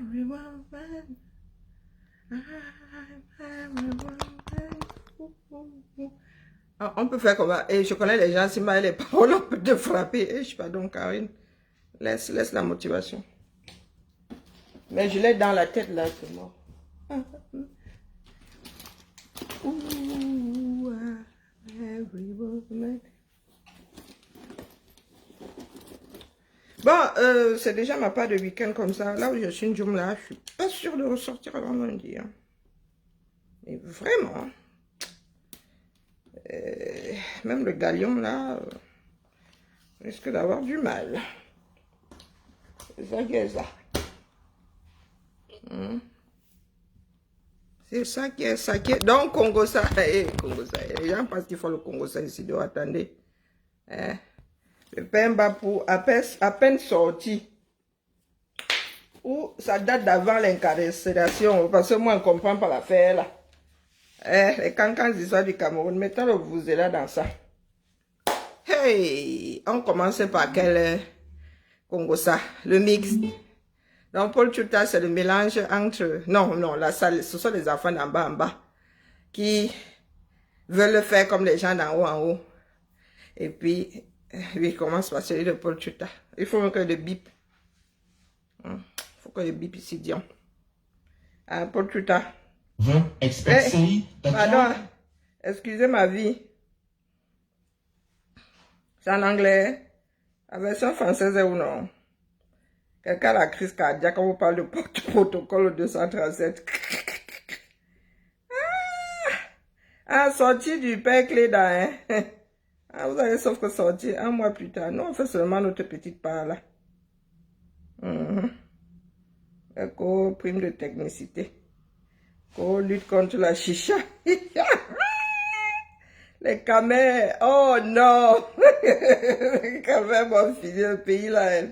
every woman. I'm every woman. Ah, on peut faire comme ça. Et je connais les gens, si mal les paroles, on peut te frapper. Et je pardon, Karine. Laisse la motivation. Mais je l'ai dans la tête là, c'est mort. Ooh, every woman. Bon, c'est déjà ma part de week-end comme ça. Là où je suis une Joomla, je suis pas sûre de ressortir avant lundi. Hein. Mais vraiment. Même le galion là, risque d'avoir du mal. C'est ça qui est ça. C'est ça qui est ça qui est. Donc, Congo ça. Congo ça. Les gens pensent qu'il faut le Congo ça ici. Donc, attendez. Le Pemba pour à peine sorti. Ou ça date d'avant l'incarcération. Parce que moi, on ne comprend pas l'affaire là. Les cancans d'histoire du Cameroun. Mettons le vous là dans ça. Hey! On commence par quel Congo ça? Le mix. Donc, Paul Chuta, c'est le mélange entre... Non, la salle, ce sont les enfants d'en bas en bas qui veulent le faire comme les gens d'en haut en haut. Et puis, il commence par celui de Paul Chuta. Il faut que le bip. Il faut que le bip ici, Dion. Paul Chuta. Pardon, excusez ma vie. C'est en anglais. La version française est ou non? Quelqu'un a la crise cardiaque quand on parle de protocole 237. Sorti du père Cléda, hein? Vous avez sauf que sortir un mois plus tard. Nous, on fait seulement notre petite part là. D'accord, prime de technicité. Lutte contre la chicha. Les camers, oh non! Les camers, mon fils, le pays là,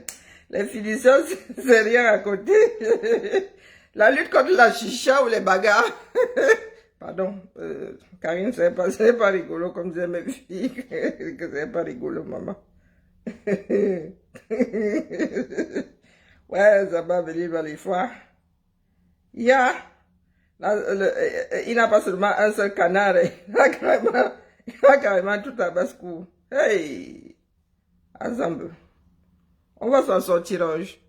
les finitions, c'est rien à côté. La lutte contre la chicha ou les bagarres. Pardon, Karine, c'est pas rigolo comme disaient mes filles, que c'est pas rigolo, maman. Ouais, ça va venir dans les fois. Il n'a pas seulement un seul canard, il a carrément tout à basse-cour. Hey! Ensemble. On va s'en sortir, Ange.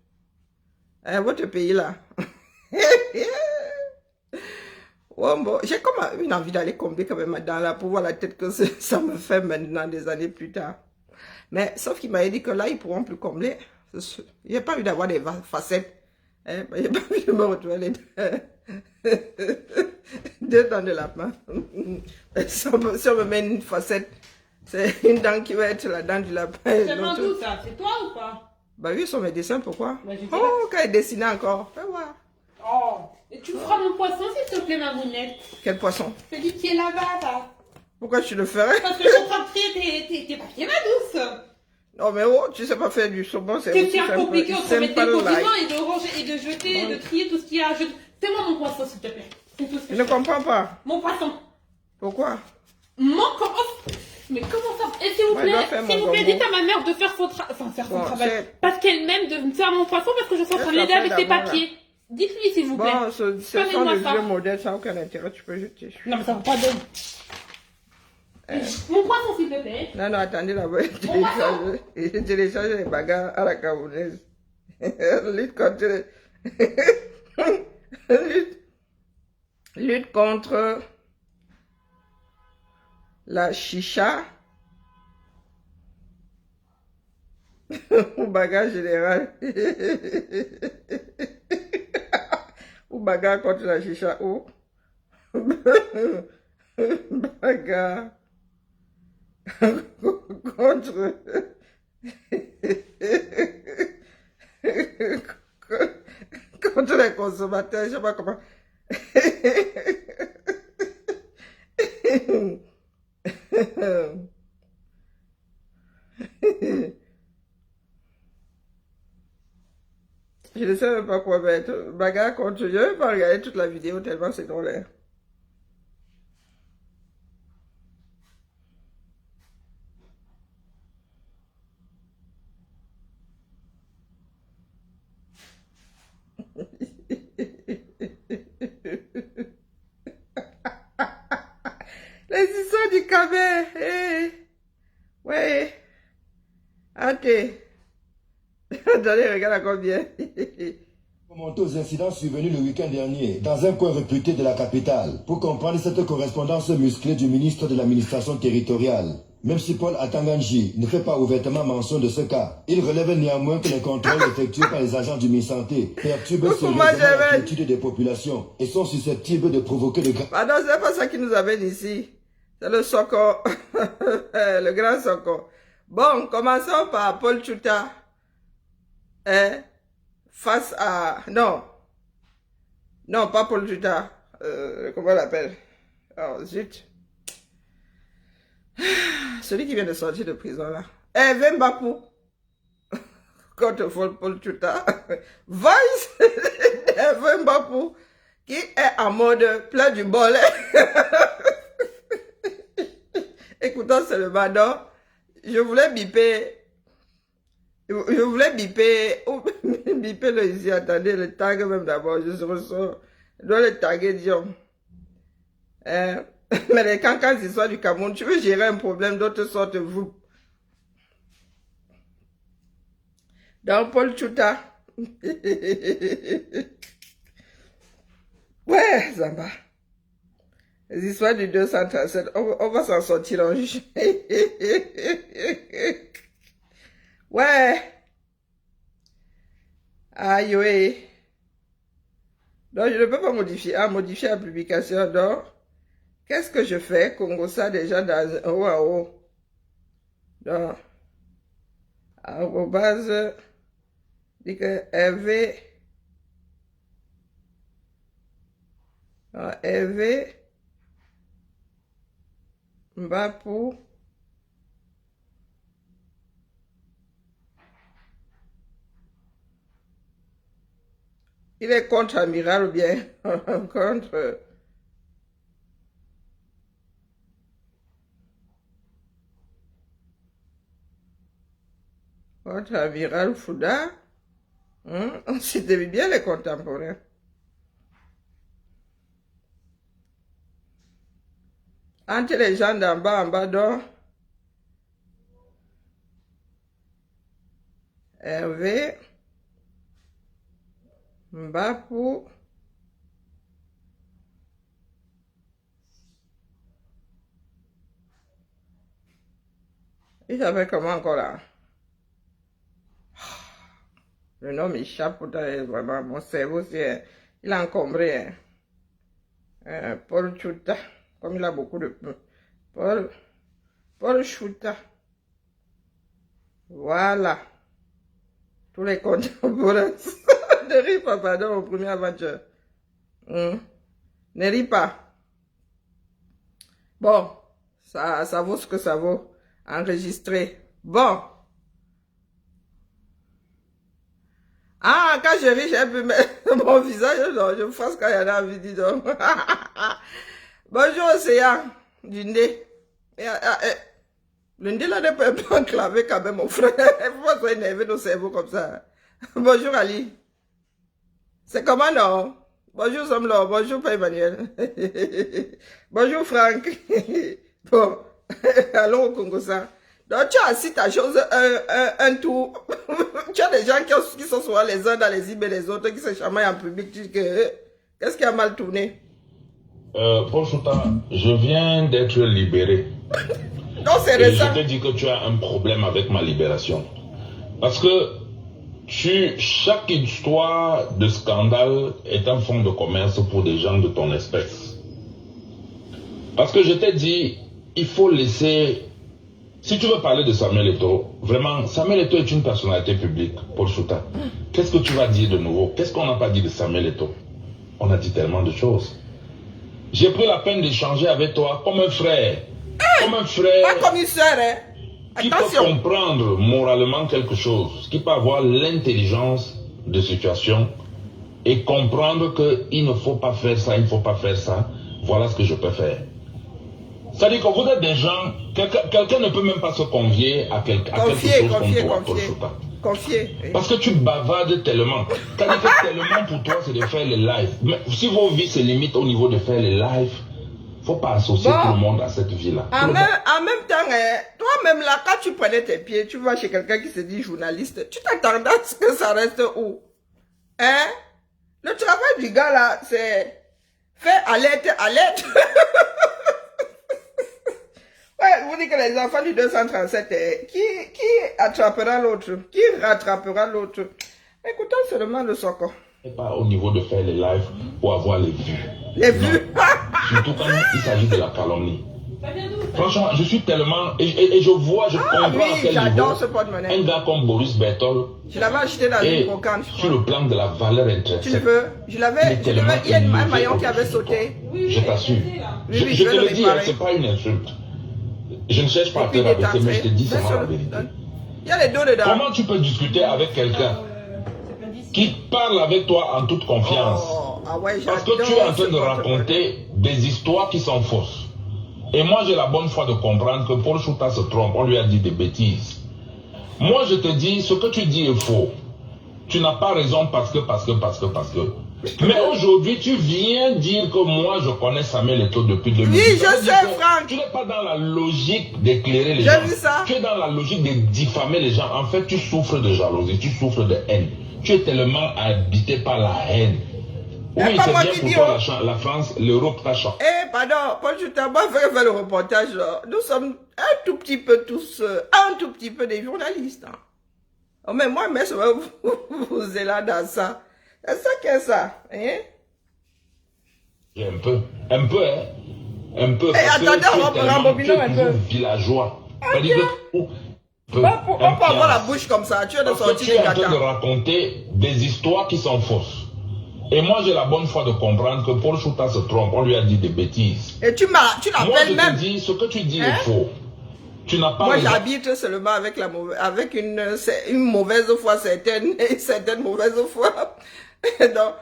Votre pays là. Oh, bon, j'ai comme une envie d'aller combler quand même dans la pour voir la tête que ça me fait maintenant des années plus tard. Mais sauf qu'il m'a dit que là, ils ne pourront plus combler. Il n'y a pas eu d'avoir des facettes. Il n'y a pas eu de me retrouver deux dents de lapin. Si on me met une facette, c'est une dent qui va être la dent du lapin. C'est pas tout ça, c'est toi ou pas? Bah oui, sur mes dessins, pourquoi? Oh, quand il dessinait encore. Fais voir. Oh, et tu feras mon poisson, s'il te plaît, ma mounette. Quel poisson? Celui qui est là-bas, là. Pourquoi tu le ferais? Parce que je suis en train de trier tes papiers, ma douce. Non, mais oh, tu sais pas faire du saumon, c'est aussi simple. C'est compliqué, on peut mettre des condiments et de ranger et de jeter, de trier tout ce qu'il y a. Fais-moi mon poisson, s'il te plaît. Je ne comprends pas. Mon poisson. Pourquoi? Mais comment ça? Et s'il vous plaît, dites à ma mère de faire son travail. Parce qu'elle m'aime de me faire mon poisson parce que je suis en train de l'aider avec tes papiers. Dites-lui, s'il vous plaît. Bon, ce sont des vieux modèles, ça n'a aucun intérêt, tu peux jeter. Non, mais ça va pas donner. Mon poisson, s'il te plaît. Non, attendez, là-bas, j'ai téléchargé les bagarres à la camerounaise. Lutte contre la chicha ou bagarre générale. Ou bagarre contre la chicha ou bagarre contre contre les consommateurs, je sais pas comment. Je ne sais même pas quoi mettre. Bagarre contre. Je ne vais pas regarder toute la vidéo tellement c'est drôle. Les histoires du Cabé. Ouais. Ok. Attendez, regarde à combien. Remonter aux incidents survenus le week-end dernier dans un coin réputé de la capitale pour comprendre cette correspondance musclée du ministre de l'administration territoriale. Même si Paul Atanganji ne fait pas ouvertement mention de ce cas, il relève néanmoins que les contrôles effectués par les agents du MiSanté perturbent sérieusement la quiétude des populations et sont susceptibles de provoquer de graves... Pardon, c'est pas ça qui nous amène ici. C'est le Soko, le grand Soko. Bon, commençons par Paul Tchouta. Face à... Non, pas Paul Tchouta. Comment on l'appelle? Oh, zut. Celui qui vient de sortir de prison, là. Hervé Mbapou. Contre Paul Tchouta. Vice Hervé Mbapou, qui est en mode plein du bolet. Écoutons seulement, non. Je voulais biper le ici, attendez, le tag même d'abord, je dois le taguer, disons. Mais les cancans histoires du Cameroun, tu veux gérer un problème d'autre sorte, vous. Dans Paul Tchouta. Ouais, Zamba. Les histoires du 237, on va s'en sortir en juge. Ouais. Aïe, oui. Donc, je ne peux pas modifier la publication. Donc, qu'est-ce que je fais? Congo ça déjà dans haut à haut. Donc, à base, dit que Hervé Mbapou il est contre-amiral ou bien contre amiral Fouda. On s'était bien les contemporains. Entre les gens d'en bas, donc, Hervé Mbapou il s'appelle comment encore là? Le nom m'échappe, pourtant vraiment mon cerveau il a encombré. Paul Tchouta, comme il a beaucoup de... Paul Tchouta. Voilà. Tous les contemporains. Ne ris pas, pardon, au premier aventure. Ne ris pas. Bon, ça vaut ce que ça vaut. Enregistré. Bon. Ah, quand je ris, j'ai un peu mon visage, non, je me fasse quand il y en a envie, dis donc. Bonjour, Océan, du nez. Le nez là ne peut pas enclaver quand même, mon frère. Il faut pas énerver nos cerveaux comme ça. Bonjour, Ali. C'est comment, non? Bonjour, Somlo. Bonjour, Père Emmanuel. Bonjour, Franck. Bon, allons au Congo, ça. Donc, tu as assis ta chose un tour. Tu as des gens qui sont souvent les uns dans les îles et les autres qui se chamaillent en public. Tu dis que qu'est-ce qui a mal tourné? Paul Tchouta, je viens d'être libéré. Non, c'est récent. Je te dis que tu as un problème avec ma libération. Parce que chaque histoire de scandale est un fonds de commerce pour des gens de ton espèce. Parce que je t'ai dit, il faut laisser... Si tu veux parler de Samuel Eto'o, vraiment, Samuel Eto'o est une personnalité publique, Paul Tchouta. Qu'est-ce que tu vas dire de nouveau? Qu'est-ce qu'on n'a pas dit de Samuel Eto'o? On a dit tellement de choses. J'ai pris la peine d'échanger avec toi comme un frère. Comme un frère. Pas comme une soeur, hein. Qui peut comprendre moralement quelque chose, qui peut avoir l'intelligence de situation et comprendre qu'il ne faut pas faire ça, il ne faut pas faire ça. Voilà ce que je peux faire. C'est-à-dire que vous êtes des gens, quelqu'un ne peut même pas se confier à quelque chose comme toi, Paul Tchouta. confier. Oui. Parce que tu bavardes tellement. C'est-à-dire que tellement pour toi, c'est de faire les lives. Mais si vos vies se limitent au niveau de faire les lives, faut pas associer tout le monde à cette vie-là. En même temps, toi-même là, quand tu prenais tes pieds, tu vas chez quelqu'un qui se dit journaliste, tu t'attendais à ce que ça reste où? Hein? Le travail du gars là, c'est faire alerte, alerte. Ouais, vous dites que les enfants du 237, qui attrapera l'autre? Qui rattrapera l'autre? Écoutons seulement le Soko. Pas au niveau de faire les lives pour avoir les vues. Les vues? Surtout quand il s'agit de la calomnie. Franchement, je suis tellement... Et je vois, je comprends oui, à quel niveau ce porte-monnaie. un gars comme Boris Bertol... Je l'avais acheté dans une brocante, je crois. Sur le plan de la valeur intrinsèque. Tu le veux? Il y a un maillon qui avait sauté. Je t'assure. Oui, je te le dis, réparer. c'est pas une insulte. Je ne cherche pas à te rabaisser, mais je te dis seulement la vérité. Il y a les dos dedans. Comment tu peux discuter avec quelqu'un qui parle avec toi en toute confiance? Parce que tu es en train de raconter des histoires qui sont fausses. Et moi, j'ai la bonne foi de comprendre que Paul Chouta se trompe. On lui a dit des bêtises. Moi, je te dis, ce que tu dis est faux. Tu n'as pas raison parce que. Mais aujourd'hui, tu viens dire que moi, je connais Samuel Eto'o depuis 2010. Oui, je sais, Franck. Tu n'es pas dans la logique d'éclairer les gens. J'ai vu ça. Tu es dans la logique de diffamer les gens. En fait, tu souffres de jalousie, tu souffres de haine. Tu es tellement habité par la haine. Oui, c'est bien pour toi la France, l'Europe t'a changé. Eh, pardon, Paul Chouta, moi, je vais faire le reportage. Nous sommes un tout petit peu tous, un tout petit peu des journalistes. Hein. Oh, mais moi, mais vous êtes là dans ça. C'est ça qu'est ça, hein? Un peu, hein? Un peu. Eh, attendez, rembobinons un peu. Villageois. Okay. On peut avoir la bouche comme ça, tu es de sortir du caca. Tu es en train de raconter des histoires qui sont fausses. Et moi, j'ai la bonne foi de comprendre que Paul Chouta se trompe. On lui a dit des bêtises. Et tu l'appelles même. Moi, je te dis, ce que tu dis est faux. Tu n'as pas... Moi, j'habite seulement avec une mauvaise foi certaine et certaines mauvaises foi. Donc,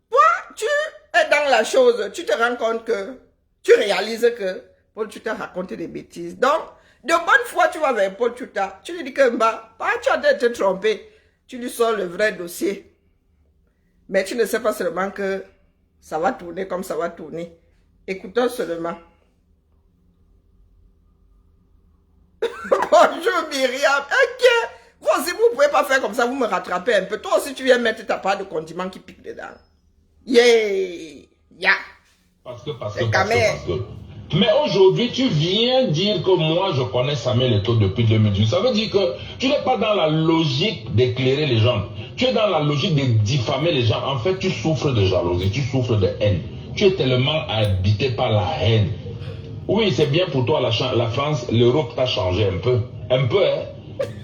toi, tu es dans la chose. Tu te rends compte que, tu réalises que Paul Chouta a raconté des bêtises. Donc, de bonne foi, tu vas vers Paul Chouta. Tu lui dis que, tu as été trompé. Tu lui sors le vrai dossier. Mais tu ne sais pas seulement que ça va tourner comme ça va tourner. Écoutons seulement. Bonjour Myriam. Ok. Vous aussi, vous ne pouvez pas faire comme ça, vous me rattrapez un peu. Toi aussi, tu viens mettre ta part de condiment qui pique dedans. Yeah. Parce que. Mais aujourd'hui, tu viens dire que moi, je connais Samuel Eto'o depuis 2018. Ça veut dire que tu n'es pas dans la logique d'éclairer les gens. Tu es dans la logique de diffamer les gens. En fait, tu souffres de jalousie, tu souffres de haine. Tu es tellement habité par la haine. Oui, c'est bien pour toi, la France, l'Europe t'a changé un peu. Un peu, hein?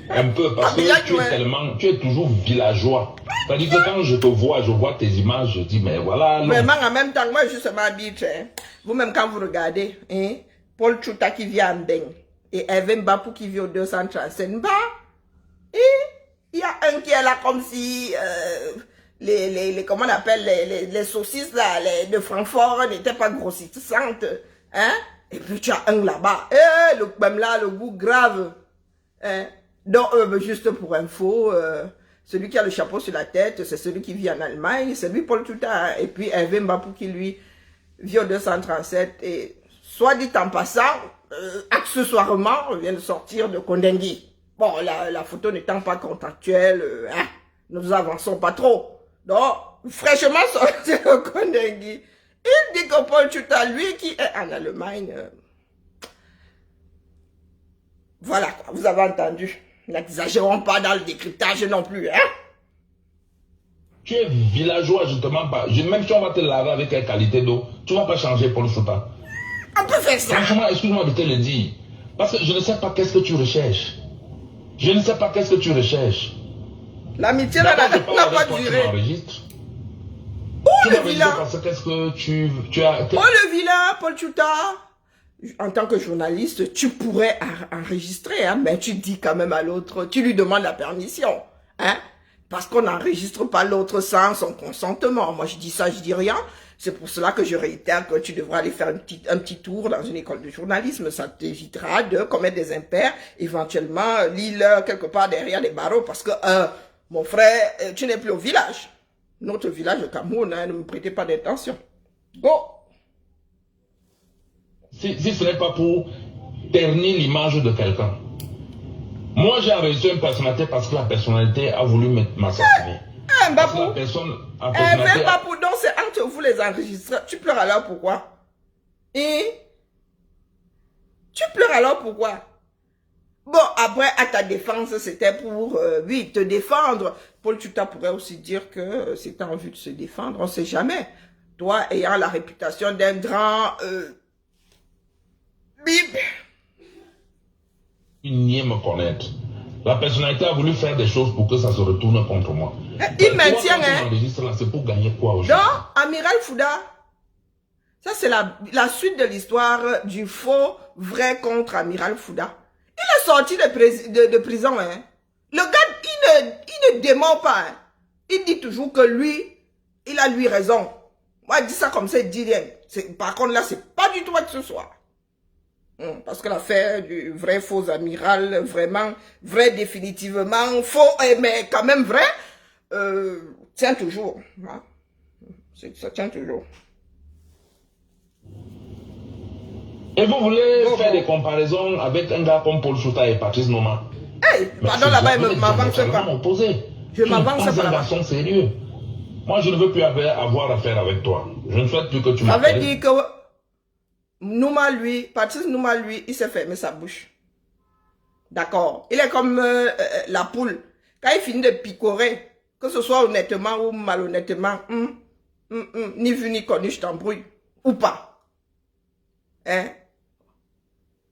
Un peu, parce que tu es toujours villageois. C'est-à-dire que quand je te vois, je vois tes images, je dis, mais voilà. Vraiment, en même temps, moi, justement, habite, hein. Vous-même, quand vous regardez, hein, Paul Chouta qui vit en Beng, et Hervé Mbapou qui vit au 237 Mba, et il y a un qui est là comme si, comment on appelle, les saucisses, là, de Francfort n'étaient pas grossissantes, hein. Et puis tu as un là-bas, même là, le goût grave, hein. Donc, juste pour info, celui qui a le chapeau sur la tête, c'est celui qui vit en Allemagne, c'est lui Paul Chouta, hein. Et puis Hervé Mbapou qui lui vit au 237, et soit dit en passant, accessoirement, on vient de sortir de Kondengui. Bon, la photo n'étant pas contractuelle, hein, nous avançons pas trop. Donc, fraîchement sorti de Kondengui. Il dit que Paul Chouta, lui qui est en Allemagne, voilà quoi, vous avez entendu. N'exagérons pas dans le décryptage non plus, hein. Tu es villageois, je te mens pas. Même si on va te laver avec quelle qualité d'eau, tu ne vas pas changer Paul Chouta. On peut faire ça. Franchement, excuse-moi de te le dire. Parce que je ne sais pas qu'est-ce que tu recherches. Je ne sais pas qu'est-ce que tu recherches. L'amitié n'a pas duré. Oh, le vilain. Parce que qu'est-ce que tu as... Oh, le vilain, Paul Chouta. En tant que journaliste, tu pourrais enregistrer, hein, mais tu dis quand même à l'autre, tu lui demandes la permission, hein, parce qu'on n'enregistre pas l'autre sans son consentement. Moi, je dis ça, je dis rien. C'est pour cela que je réitère que tu devras aller faire un petit tour dans une école de journalisme. Ça t'évitera de commettre des impairs, éventuellement lis-le quelque part derrière les barreaux parce que, mon frère, tu n'es plus au village. Notre village de Cameroun, hein, ne me prêtez pas d'attention. Go! Si ce n'est pas pour ternir l'image de quelqu'un. Moi, j'ai enregistré une personnalité parce que la personnalité a voulu m'assassiner. Mbapou, Mbapou, donc c'est entre vous les enregistreurs. Tu pleures alors pourquoi? Tu pleures alors pourquoi? Bon, après, à ta défense, c'était pour, oui, te défendre. Paul Tchouta pourrait aussi dire que c'était en vue de se défendre. On ne sait jamais. Toi, ayant la réputation d'un grand... bip. Il nie me connaître. La personnalité a voulu faire des choses pour que ça se retourne contre moi. Il maintient, hein. C'est pour gagner quoi aujourd'hui? Donc, Amiral Fouda, ça c'est la suite de l'histoire du faux vrai contre Amiral Fouda. Il est sorti de prison, hein. Le gars, il ne dément pas, hein. Il dit toujours que lui, il a lui raison. Moi, il dit ça comme ça, il dit rien. Par contre, là, c'est pas du tout que ce soit. Parce que l'affaire du vrai faux amiral, vraiment, vrai définitivement, faux, mais quand même vrai, tient toujours. Hein? Ça tient toujours. Et vous voulez faire des comparaisons avec un gars comme Paul Tchouta et Patrice Noma? Hey, pardon, là-bas, il ne m'avance pas. Je m'avance pas. Un garçon sérieux. Moi, je ne veux plus avoir affaire avec toi. Je ne souhaite plus que tu m'appelles. J'avais dit que Nouma, lui, Patrice Nouma, lui, il s'est fermé sa bouche. D'accord. Il est comme la poule. Quand il finit de picorer, que ce soit honnêtement ou malhonnêtement, ni vu ni connu, je t'embrouille. Ou pas. Hein?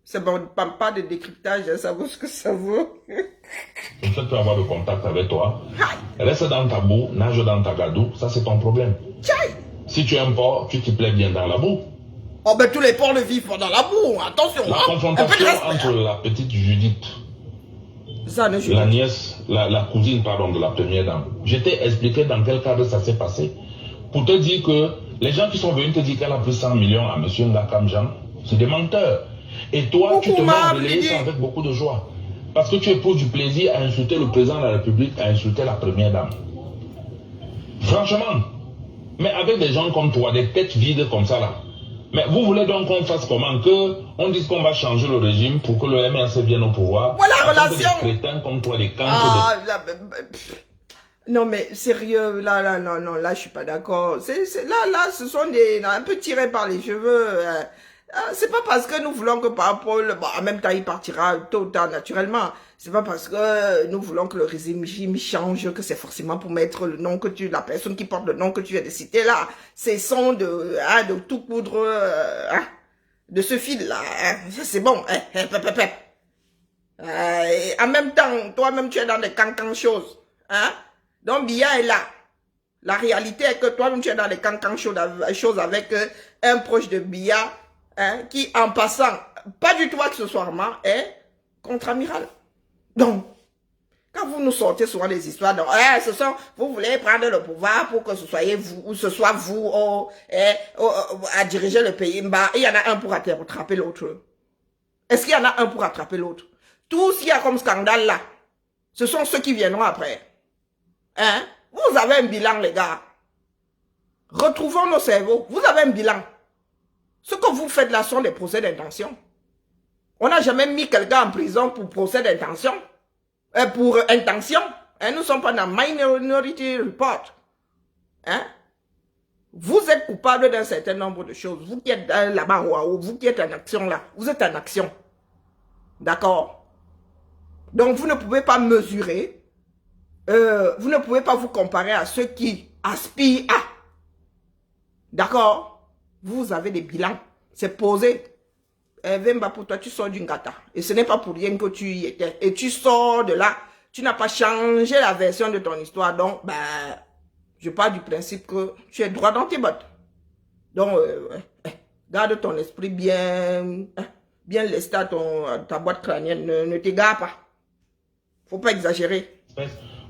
C'est bon, pas de décryptage, hein, ça vaut ce que ça vaut. Je souhaite plus avoir de contact avec toi. Reste dans ta boue, nage dans ta gadou, ça c'est ton problème. Si tu aimes pas, tu t'y plais bien dans la boue. Oh ben tous les porcs le vivent dans la boue, attention. La confrontation entre la petite Judith, la nièce, la cousine pardon de la première dame, je t'ai expliqué dans quel cadre ça s'est passé. Pour te dire que les gens qui sont venus te dire qu'elle a pris 100 millions à M. Ngakam Jean, c'est des menteurs. Et toi, tu te mets à relayer ça avec beaucoup de joie. Parce que tu éprouves du plaisir à insulter le président de la République, à insulter la première dame. Franchement. Mais avec des gens comme toi, des têtes vides comme ça là. Mais vous voulez donc qu'on fasse comment? On dise qu'on va changer le régime pour que le MRC vienne au pouvoir. Voilà la relation. Des crétins comme toi, des non mais sérieux, là, non, là je suis pas d'accord. Là, ce sont des un peu tirés par les cheveux. C'est pas parce que nous voulons que par Paul, bon, en même temps il partira tôt ou tard naturellement. C'est pas parce que nous voulons que le régime change que c'est forcément pour mettre le nom que la personne qui porte le nom que tu viens de citer là. Cessons de tout coudre de ce fil là. C'est bon. En même temps, toi-même tu es dans des cancans choses. Hein? Donc Biya est là. La réalité est que toi-même tu es dans des cancans choses avec un proche de Biya. Hein, qui, en passant, pas du tout accessoirement, est contre-amiral. Donc, quand vous nous sortez souvent des histoires, donc, vous voulez prendre le pouvoir pour que ce soit vous à diriger le pays, il y en a un pour attraper l'autre. Est-ce qu'il y en a un pour attraper l'autre? Tout ce qu'il y a comme scandale là, ce sont ceux qui viendront après. Hein? Vous avez un bilan, les gars. Retrouvons nos cerveaux. Vous avez un bilan. Ce que vous faites là sont des procès d'intention. On n'a jamais mis quelqu'un en prison pour procès d'intention. Pour intention. Hein, nous ne sommes pas dans Minority Report. Hein? Vous êtes coupable d'un certain nombre de choses. Vous qui êtes là-bas, vous qui êtes en action là, vous êtes en action. D'accord? Donc vous ne pouvez pas mesurer. Vous ne pouvez pas vous comparer à ceux qui aspirent à. D'accord? Vous avez des bilans. C'est posé. Vemba, pour toi, tu sors d'une gata. Et ce n'est pas pour rien que tu y étais. Et tu sors de là. Tu n'as pas changé la version de ton histoire. Donc, je pars du principe que tu es droit dans tes bottes. Donc, garde ton esprit bien lesté à ta boîte crânienne. Ne t'égare pas. Faut pas exagérer.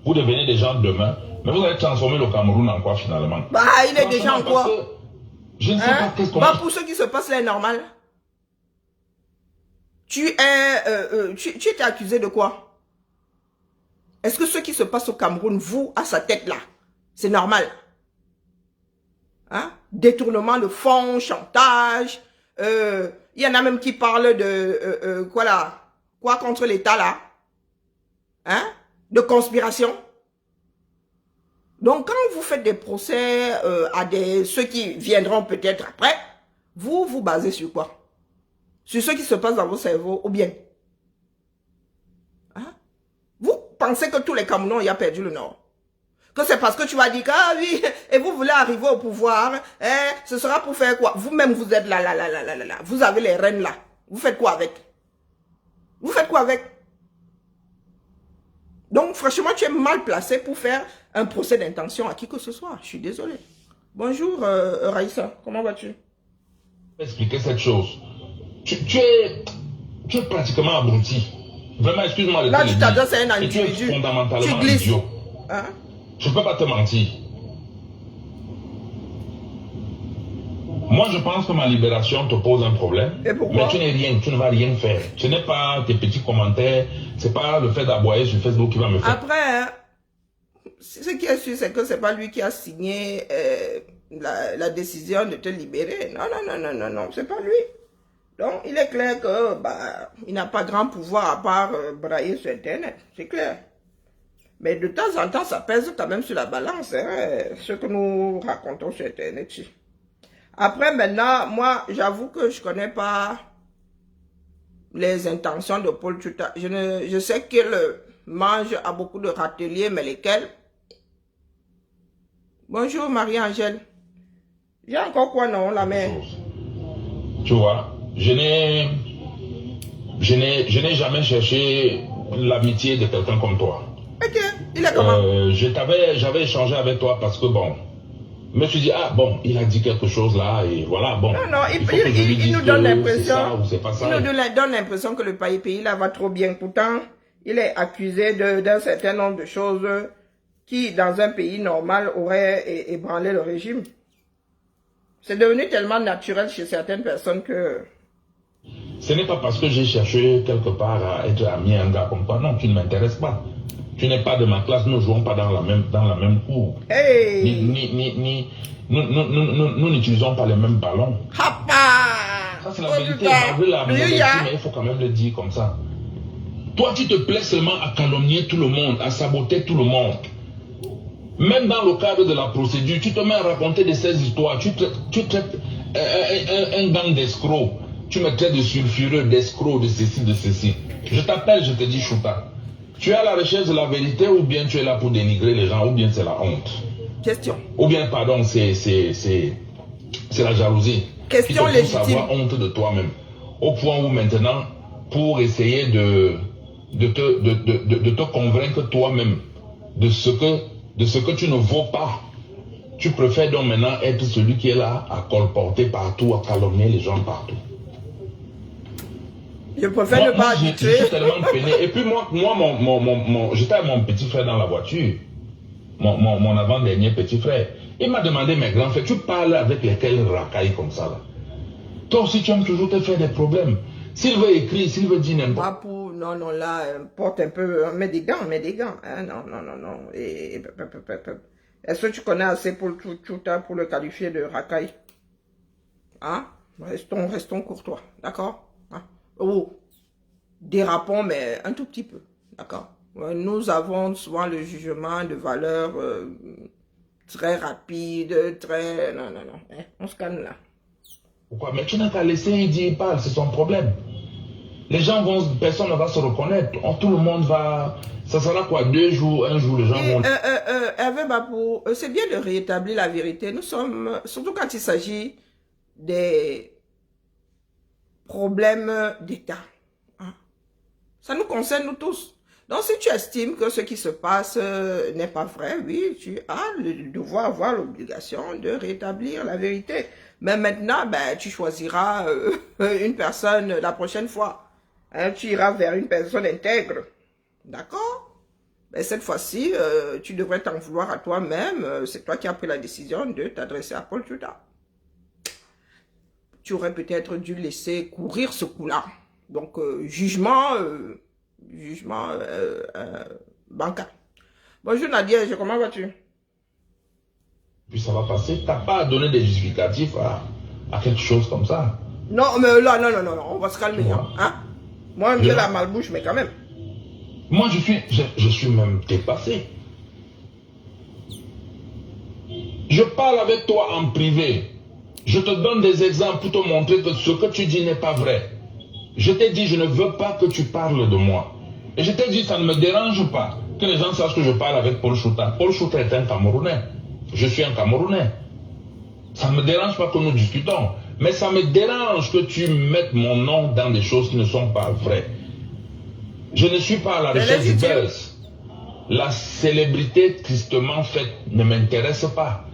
Vous devenez des gens demain. Mais vous allez transformer le Cameroun en quoi finalement? Il est déjà en quoi? Je ne sais pas qu'est-ce qu'on... Bah, pour ce qui se passe là est normal. Tu étais accusé de quoi? Est-ce que ce qui se passe au Cameroun, vous, à sa tête là, c'est normal? Hein? Détournement de fonds, chantage. Il y en a même qui parlent de quoi là? Quoi contre l'État là? Hein? De conspiration. Donc quand vous faites des procès à ceux qui viendront peut-être après, vous vous basez sur quoi? Sur ce qui se passe dans vos cerveaux ou bien? Hein? Vous pensez que tous les Camerounais ont perdu le Nord? Que c'est parce que tu vas dire que, ah oui, et vous voulez arriver au pouvoir, ce sera pour faire quoi? Vous-même, vous êtes là. Vous avez les rênes là. Vous faites quoi avec? Vous faites quoi avec? Donc, franchement, tu es mal placé pour faire un procès d'intention à qui que ce soit. Je suis désolé. Bonjour, Raïssa. Comment vas-tu? Expliquer cette chose. Tu es pratiquement abruti. Vraiment, excuse-moi. Là, tu t'adresses à un individu. Tu es fondamentalement tu glisses. idiot. Hein? Je ne peux pas te mentir. Moi, je pense que ma libération te pose un problème. Et pourquoi? Mais tu n'es rien, tu ne vas rien faire. Ce n'est pas tes petits commentaires, c'est pas le fait d'aboyer sur Facebook qui va me faire. Après, hein, ce qui est sûr, c'est que c'est pas lui qui a signé la décision de te libérer. Non, c'est pas lui. Donc, il est clair que il n'a pas grand pouvoir à part brailler sur Internet. C'est clair. Mais de temps en temps, ça pèse quand même sur la balance, hein, ce que nous racontons sur Internet. Après, maintenant, moi, j'avoue que je connais pas les intentions de Paul Tchouta. Je sais qu'il mange à beaucoup de râteliers, mais lesquels? Bonjour, Marie-Angèle. J'ai encore quoi, non, la mère? Tu vois, je n'ai jamais cherché l'amitié de quelqu'un comme toi. Ok, il est comment? J'avais échangé avec toi parce que bon, je me suis dit, ah bon, il a dit quelque chose là et voilà, bon. Non, il nous donne l'impression, donne l'impression que le pays là va trop bien. Pourtant, il est accusé d'un certain nombre de choses qui, dans un pays normal, auraient ébranlé le régime. C'est devenu tellement naturel chez certaines personnes que... Ce n'est pas parce que j'ai cherché quelque part à être ami à un gars comme toi. Non, tu ne m'intéresses pas. Tu n'es pas de ma classe, nous ne jouons pas dans la même cour. Hey. Nous n'utilisons pas les mêmes ballons. Hapa. Ça c'est la vérité, malgré la modestie, mais il faut quand même le dire comme ça. Toi tu te plais seulement à calomnier tout le monde, à saboter tout le monde. Même dans le cadre de la procédure, tu te mets à raconter de ces histoires, tu traites un gang d'escrocs, tu me traites de sulfureux, d'escrocs, de ceci, de ceci. Je t'appelle, je te dis Chouta. Tu es à la recherche de la vérité ou bien tu es là pour dénigrer les gens ou bien c'est la honte? Question. Ou bien, pardon, c'est la jalousie. Question qui te pousse à avoir honte de toi-même. Au point où maintenant, pour essayer de te convaincre toi-même de ce que tu ne vaux pas, tu préfères donc maintenant être celui qui est là à colporter partout, à calomnier les gens partout. Je préfère ne pas je suis tellement peiné. Et puis moi j'étais avec mon petit frère dans la voiture. Mon avant-dernier petit frère. Il m'a demandé, mes grands frères, tu parles avec lesquels racailles comme ça là? Toi aussi tu aimes toujours te faire des problèmes. S'il veut écrire, s'il veut dire n'importe quoi. Non, là, porte un peu, mets des gants. Hein, non. Est-ce que tu connais assez pour le qualifier de racaille? Hein? Restons courtois, d'accord? Hein? Oh, dérapons, mais un tout petit peu, d'accord? Nous avons souvent le jugement de valeur très rapide, très... Non. Hein? On se calme là. Pourquoi? Mais tu n'as qu'à laisser il dire, il parle, c'est son problème. Les gens personne ne va se reconnaître. Tout le monde va... Ça sera quoi? 2 jours, 1 jour, les gens vont... Hervé Bapou, c'est bien de rétablir la vérité. Nous sommes... Surtout quand il s'agit des problèmes d'État. Hein? Ça nous concerne, nous tous. Donc, si tu estimes que ce qui se passe n'est pas vrai, oui, tu as le devoir, avoir l'obligation de rétablir la vérité. Mais maintenant, tu choisiras une personne la prochaine fois. Hein, tu iras vers une personne intègre. D'accord? Mais cette fois-ci, tu devrais t'en vouloir à toi-même. C'est toi qui as pris la décision de t'adresser à Paul Tchouta. tu aurais peut-être dû laisser courir ce coup-là. Donc, jugement bancal. Bonjour Nadia, comment vas-tu? Puis ça va passer. Tu n'as pas à donner des justificatifs à quelque chose comme ça. Non, mais là, non, on va se calmer. Hein? Moi, j'ai la malbouche, mais quand même. Moi, je suis même dépassé. Je parle avec toi en privé. Je te donne des exemples pour te montrer que ce que tu dis n'est pas vrai. Je t'ai dit, je ne veux pas que tu parles de moi. Et je t'ai dit, ça ne me dérange pas que les gens sachent que je parle avec Paul Chouta. Paul Chouta est un Camerounais. Je suis un Camerounais. Ça ne me dérange pas que nous discutons. Mais ça me dérange que tu mettes mon nom dans des choses qui ne sont pas vraies. Je ne suis pas à la recherche du buzz. La célébrité tristement faite ne m'intéresse pas.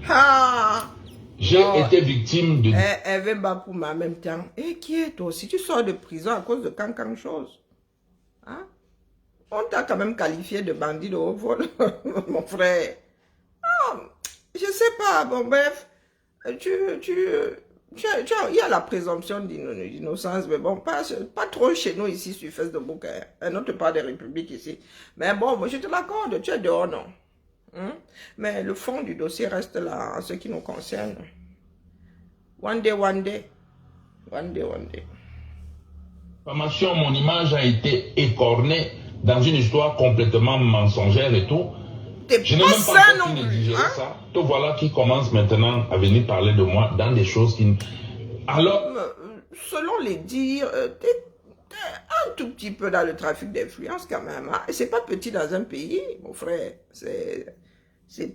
J'ai été victime de... Elle veut Bakou, mais en même temps, qui est toi aussi? Tu sors de prison à cause de cancan chose. Hein? On t'a quand même qualifié de bandit de haut vol, mon frère. Non, je sais pas, bon bref, il y a la présomption d'innocence, mais bon, pas trop chez nous ici sur Fès de Bouquet, un autre part des républiques ici. Mais bon, je te l'accorde, tu es dehors, non? Mais le fond du dossier reste là, en ce qui nous concerne. One day. Mon image a été écornée dans une histoire complètement mensongère et tout. Je n'ai même pas encore fini de digérer ça. Te voilà qui commence maintenant à venir parler de moi dans des choses qui... Alors... Selon les dires, t'es un tout petit peu dans le trafic d'influence quand même. Hein? Et c'est pas petit dans un pays, mon frère. C'est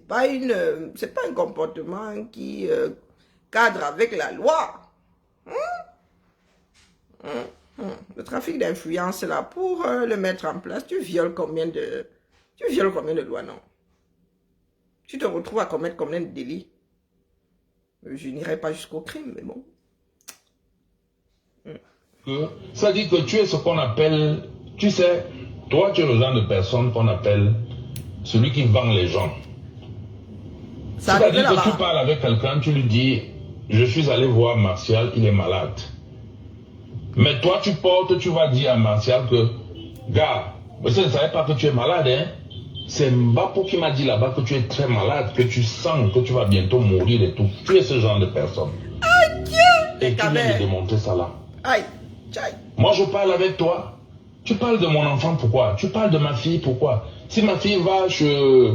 pas un comportement qui cadre avec la loi. Le trafic d'influence, c'est là pour le mettre en place. Tu violes combien de lois, non? Tu te retrouves à commettre combien de délits? Je n'irai pas jusqu'au crime, mais bon. Ça dit que tu es ce qu'on appelle, tu sais, toi tu es le genre de personne qu'on appelle celui qui vend les gens. C'est-à-dire que tu parles avec quelqu'un, tu lui dis, je suis allé voir Martial, il est malade. Mais toi tu vas dire à Martial que, gars, je ne savais pas que tu es malade, hein. C'est Mbapo qui m'a dit là-bas que tu es très malade, que tu sens que tu vas bientôt mourir et tout. Tu es ce genre de personne. Et tu viens de démontrer ça là. Moi je parle avec toi. Tu parles de mon enfant, pourquoi? Tu parles de ma fille, pourquoi? Si ma fille va chez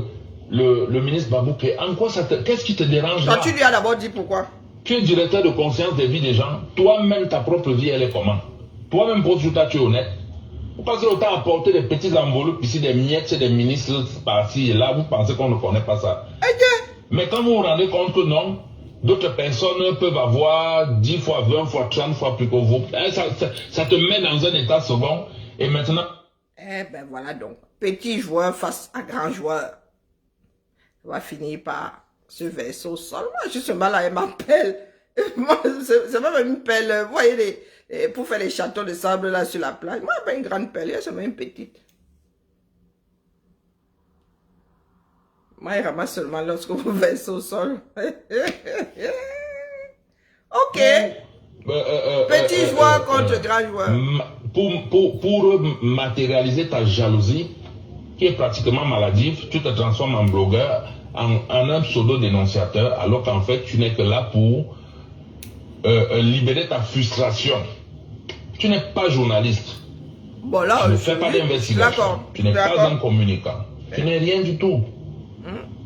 le ministre Babouké, en quoi ça te... Qu'est-ce qui te dérange là? Tu lui as d'abord dit pourquoi? Tu es directeur de conscience des vies des gens. Toi-même, ta propre vie, elle est comment? Toi-même, pour tu es honnête. Vous passez le temps à porter des petits enveloppes ici, des miettes, des ministres par-ci et là, vous pensez qu'on ne connaît pas ça. Mais quand vous vous rendez compte que non, d'autres personnes peuvent avoir 10 fois, 20 fois, 30 fois plus que vous. Ça te met dans un état second. Et maintenant... ben voilà donc. Petit joueur face à grand joueur. On va finir par se verser au sol. Moi, justement là, elle m'appelle. Moi, c'est pas même une pelle. Vous voyez, pour faire les châteaux de sable là sur la plage. Moi, pas une grande pelle, c'est même une petite. Moi, il ramasse seulement lorsque vous versez au sol. Ok. Petit joueur contre grand joueur. Pour matérialiser ta jalousie, qui est pratiquement maladive, tu te transformes en blogueur, en un pseudo-dénonciateur, alors qu'en fait, tu n'es que là pour libérer ta frustration. Tu n'es pas journaliste. Bon, là, tu ne fais pas d'investigation. Tu n'es pas un communicant. Tu n'es rien du tout.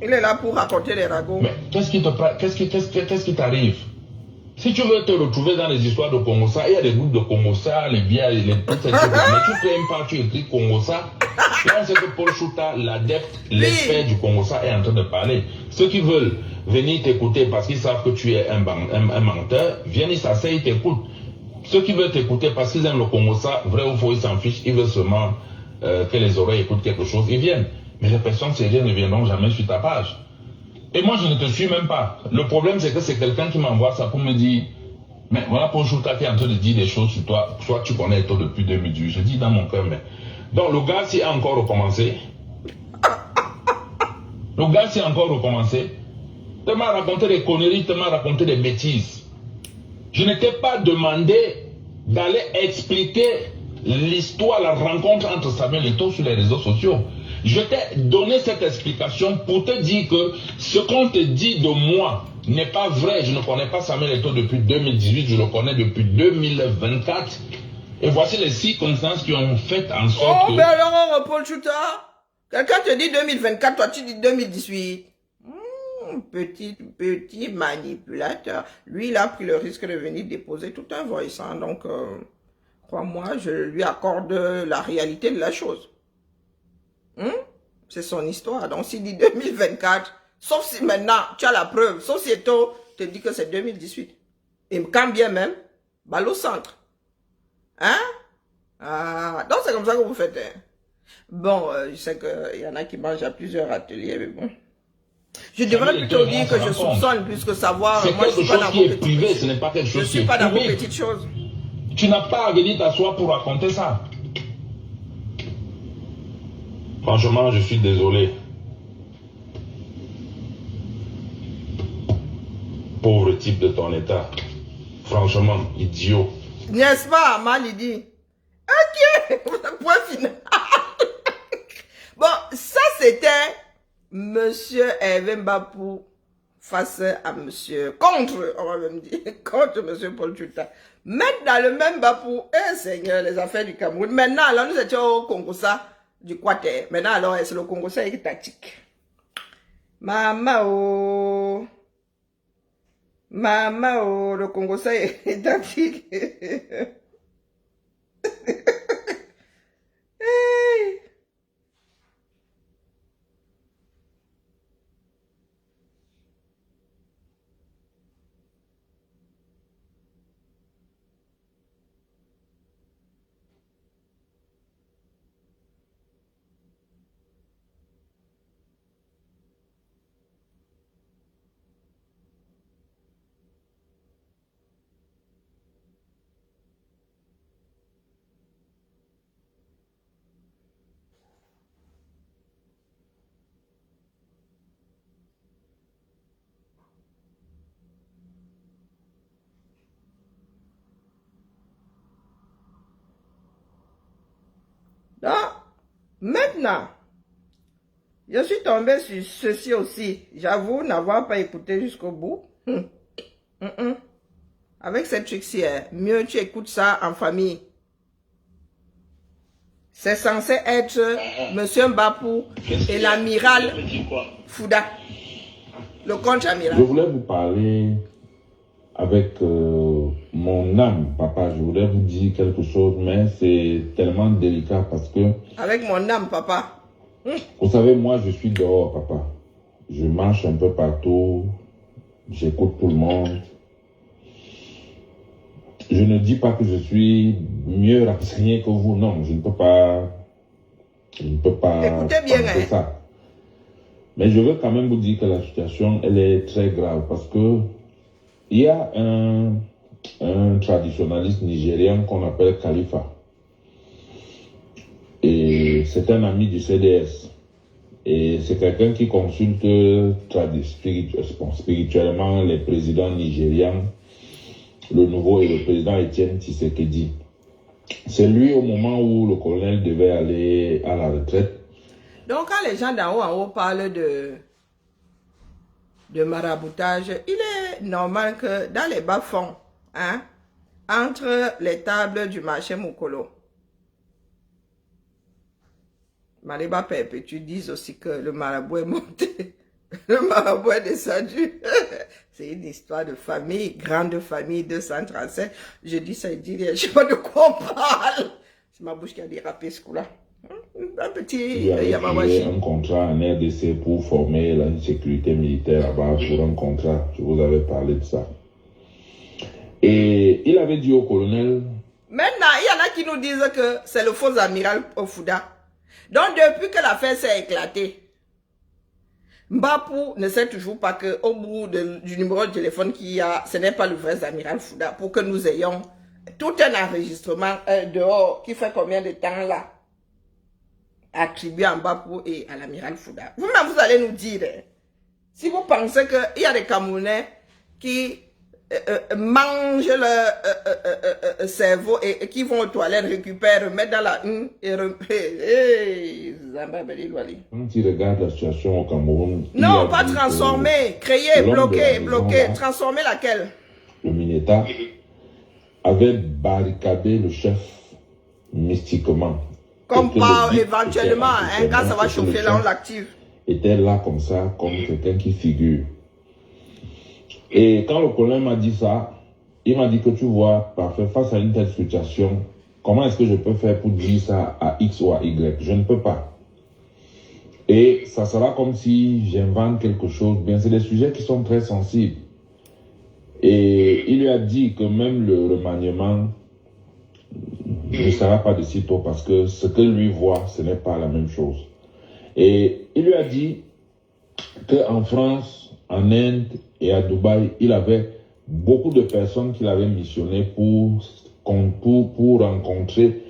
Il est là pour raconter les ragots. Mais qu'est-ce qui t'arrive? Si tu veux te retrouver dans les histoires de Congossa, il y a des groupes de Congossa, les biens, les petites choses. Mais tu fais une part, tu écris Congossa. Là, on sait que Paul Chouta, l'adepte, l'expert du Congossa, est en train de parler. Ceux qui veulent venir t'écouter parce qu'ils savent que tu es un menteur, viennent, ils s'asseyent, ils t'écoutent. Ceux qui veulent t'écouter parce qu'ils aiment le Congossa, vrai ou faux, ils s'en fichent, ils veulent seulement que les oreilles écoutent quelque chose, ils viennent. Mais les personnes sérieuses ne viendront jamais sur ta page. Et moi, je ne te suis même pas. Le problème, c'est que c'est quelqu'un qui m'envoie ça pour me dire, mais voilà Paul Chouta qui est en train de dire des choses sur toi, soit tu connais toi depuis 2018. Je dis dans mon cœur, mais... Donc, le gars, s'il a encore recommencé, tu m'as raconté des conneries, tu m'as raconté des bêtises. Je ne t'ai pas demandé d'aller expliquer l'histoire, la rencontre entre Samuel Eto'o sur les réseaux sociaux. Je t'ai donné cette explication pour te dire que ce qu'on te dit de moi n'est pas vrai. Je ne connais pas Samuel Eto'o depuis 2018, je le connais depuis 2024. Et voici les circonstances qui ont fait en sorte que... Oh, ben alors, Paul Chouta, quelqu'un te dit 2024, toi tu dis 2018. Petit manipulateur. Lui, il a pris le risque de venir déposer tout un voice. Hein. Donc, crois-moi, je lui accorde la réalité de la chose. C'est son histoire. Donc, s'il dit 2024, sauf si maintenant, tu as la preuve, sauf si Eto'o te dit que c'est 2018. Et quand bien même, balle au centre. Hein? Ah, donc, c'est comme ça que vous faites. Hein. Bon, je sais qu'il y en a qui mangent à plusieurs ateliers, mais bon. Je devrais plutôt dire que je soupçonne plus que savoir. C'est quelque chose qui est privé, ce n'est pas quelque chose qui est privé. Je ne suis pas dans vos petites choses. Tu n'as pas à venir t'asseoir pour raconter ça. Franchement, je suis désolé. Pauvre type de ton état. Franchement, idiot. N'est-ce pas, Malidi? Ok, point final. Bon, ça c'était Monsieur Hervé Mbapou face à Monsieur, contre, on va même dire, contre Monsieur Paul Chouta. Mettre dans le même Mbapou, Seigneur, les affaires du Cameroun. Maintenant, alors nous étions au Congo ça du Quater. Maintenant, alors c'est le Congo ça qui est tactique. Mama oh, le Congo ça est tactique. Hey. Donc, maintenant, je suis tombé sur ceci aussi. J'avoue n'avoir pas écouté jusqu'au bout. Avec cette truc-ci, mieux tu écoutes ça en famille. C'est censé être Monsieur Mbapou et l'amiral Fouda. Le contre-amiral. Je voulais vous parler avec mon âme, papa. Je voulais vous dire quelque chose, mais c'est tellement délicat parce que... Avec mon âme, papa. Vous savez, moi, je suis dehors, papa. Je marche un peu partout. J'écoute tout le monde. Je ne dis pas que je suis mieux renseigné que vous. Non, je ne peux pas... Écoutez bien, penser ça. Mais je veux quand même vous dire que la situation, elle est très grave parce que il y a un traditionnaliste nigérien qu'on appelle Khalifa. Et c'est un ami du CDS. Et c'est quelqu'un qui consulte spirituellement les présidents nigériens, le nouveau et le président Etienne Tshisekedi. C'est lui au moment où le colonel devait aller à la retraite. Donc quand les gens d'en haut parlent de maraboutage, il est normal que dans les bas-fonds, hein, entre les tables du marché Mukolo, Mariba Pepe, tu dis aussi que le marabout est monté, le marabout est descendu. C'est une histoire de famille, grande famille, 237. Je dis ça, il dit, je ne sais pas de quoi on parle. C'est ma bouche qui a dérapé ce coup-là. Un petit Yamawashi. Un contrat en RDC pour former la sécurité militaire là-bas, pour un contrat. Je vous avais parlé de ça. Et il avait dit au colonel... Maintenant, il y en a qui nous disent que c'est le faux amiral Fouda. Donc, depuis que l'affaire s'est éclatée, Mbapou ne sait toujours pas qu'au bout du numéro de téléphone qu'il y a, ce n'est pas le vrai amiral Fouda, pour que nous ayons tout un enregistrement dehors qui fait combien de temps là, attribué à Mbapou et à l'amiral Fouda. Vous-même, vous allez nous dire, si vous pensez qu'il y a des Camerounais qui mangent leur cerveau et qui vont aux toilettes, récupèrent, remettent dans la et quand tu regardes la situation au Cameroun... Non, pas transformer, créer, bloquer, transformer laquelle? Le Mineta avait barricadé le chef mystiquement. Comme par éventuellement, un gars, ça va chauffer là, on l'active. Était là comme ça, comme quelqu'un qui figure. Et quand le colonel m'a dit ça, il m'a dit que tu vois, parfait, face à une telle situation, comment est-ce que je peux faire pour dire ça à X ou à Y? Je ne peux pas. Et ça sera comme si j'invente quelque chose. Bien, c'est des sujets qui sont très sensibles. Et il lui a dit que même le remaniement ne sera pas de sitôt parce que ce que lui voit, ce n'est pas la même chose. Et il lui a dit qu'en France, en Inde et à Dubaï, il avait beaucoup de personnes qu'il avait missionnées pour rencontrer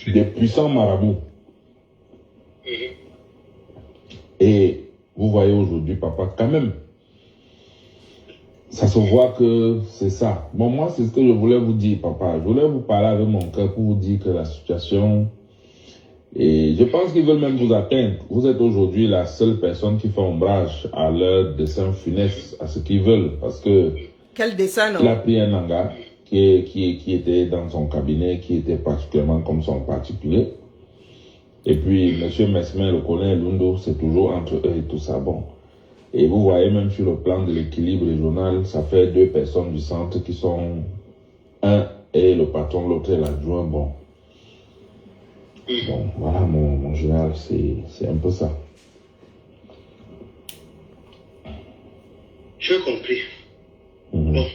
des puissants marabouts. Et vous voyez aujourd'hui, papa, quand même, ça se voit que c'est ça. Bon, moi, c'est ce que je voulais vous dire, papa. Je voulais vous parler avec mon cœur pour vous dire que la situation... Et je pense qu'ils veulent même vous atteindre. Vous êtes aujourd'hui la seule personne qui fait ombrage à leur dessein funeste, à ce qu'ils veulent. Parce que... Quel dessin, non? Il a pris un gars qui était dans son cabinet, qui était particulièrement comme son particulier. Et puis, M. Mesmer, le colonel Lundo, c'est toujours entre eux et tout ça. Bon. Et vous voyez même sur le plan de l'équilibre régional, ça fait 2 personnes du centre qui sont... Un est le patron, l'autre est l'adjoint. Bon. Bon, voilà, mon général, c'est un peu ça. J'ai compris. Bon,